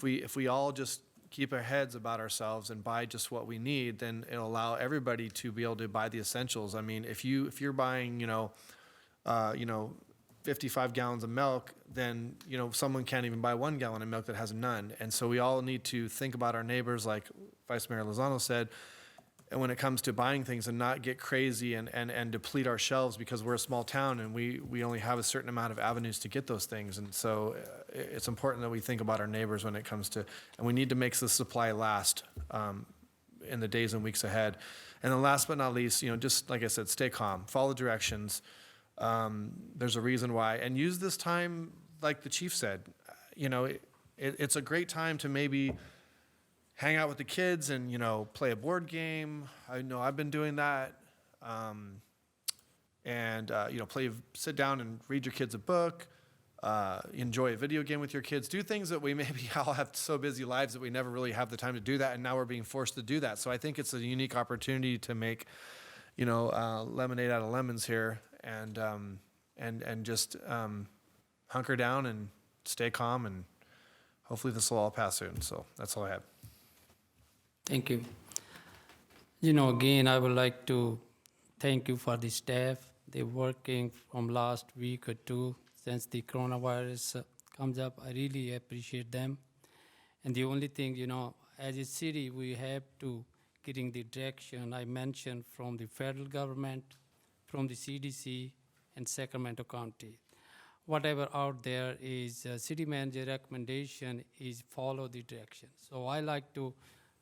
If we all just keep our heads about ourselves and buy just what we need, then it'll allow everybody to be able to buy the essentials. If you're buying 55 gallons of milk, then someone can't even buy 1 gallon of milk that has none. And so we all need to think about our neighbors, like Vice Mayor Lozano said, and when it comes to buying things, and not get crazy and deplete our shelves because we're a small town and we only have a certain amount of avenues to get those things. And so it's important that we think about our neighbors when it comes to, and we need to make the supply last in the days and weeks ahead. And then last but not least, just like I said, stay calm, follow directions. There's a reason why, and use this time, like the chief said, it's a great time to maybe hang out with the kids and, play a board game. I know I've been doing that. Sit down and read your kids a book, enjoy a video game with your kids, do things that we maybe all have so busy lives that we never really have the time to do that, and now we're being forced to do that. So I think it's a unique opportunity to make, lemonade out of lemons here, and just hunker down and stay calm, and hopefully this will all pass soon. So that's all I have. Thank you. Again, I would like to thank you for the staff. They're working from last week or two since the coronavirus comes up. I really appreciate them. And the only thing, as a city, we have to getting the direction I mentioned from the federal government, from the CDC, and Sacramento County. Whatever out there is city manager recommendation is follow the direction. So I like to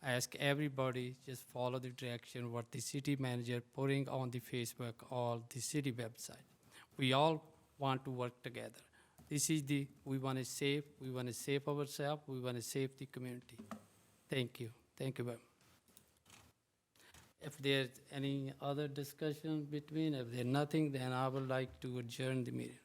ask everybody just follow the direction what the city manager putting on the Facebook or the city website. We all want to work together. We want to save ourselves, we want to save the community. Thank you very much. If there's any other discussion if there's nothing, then I would like to adjourn the meeting.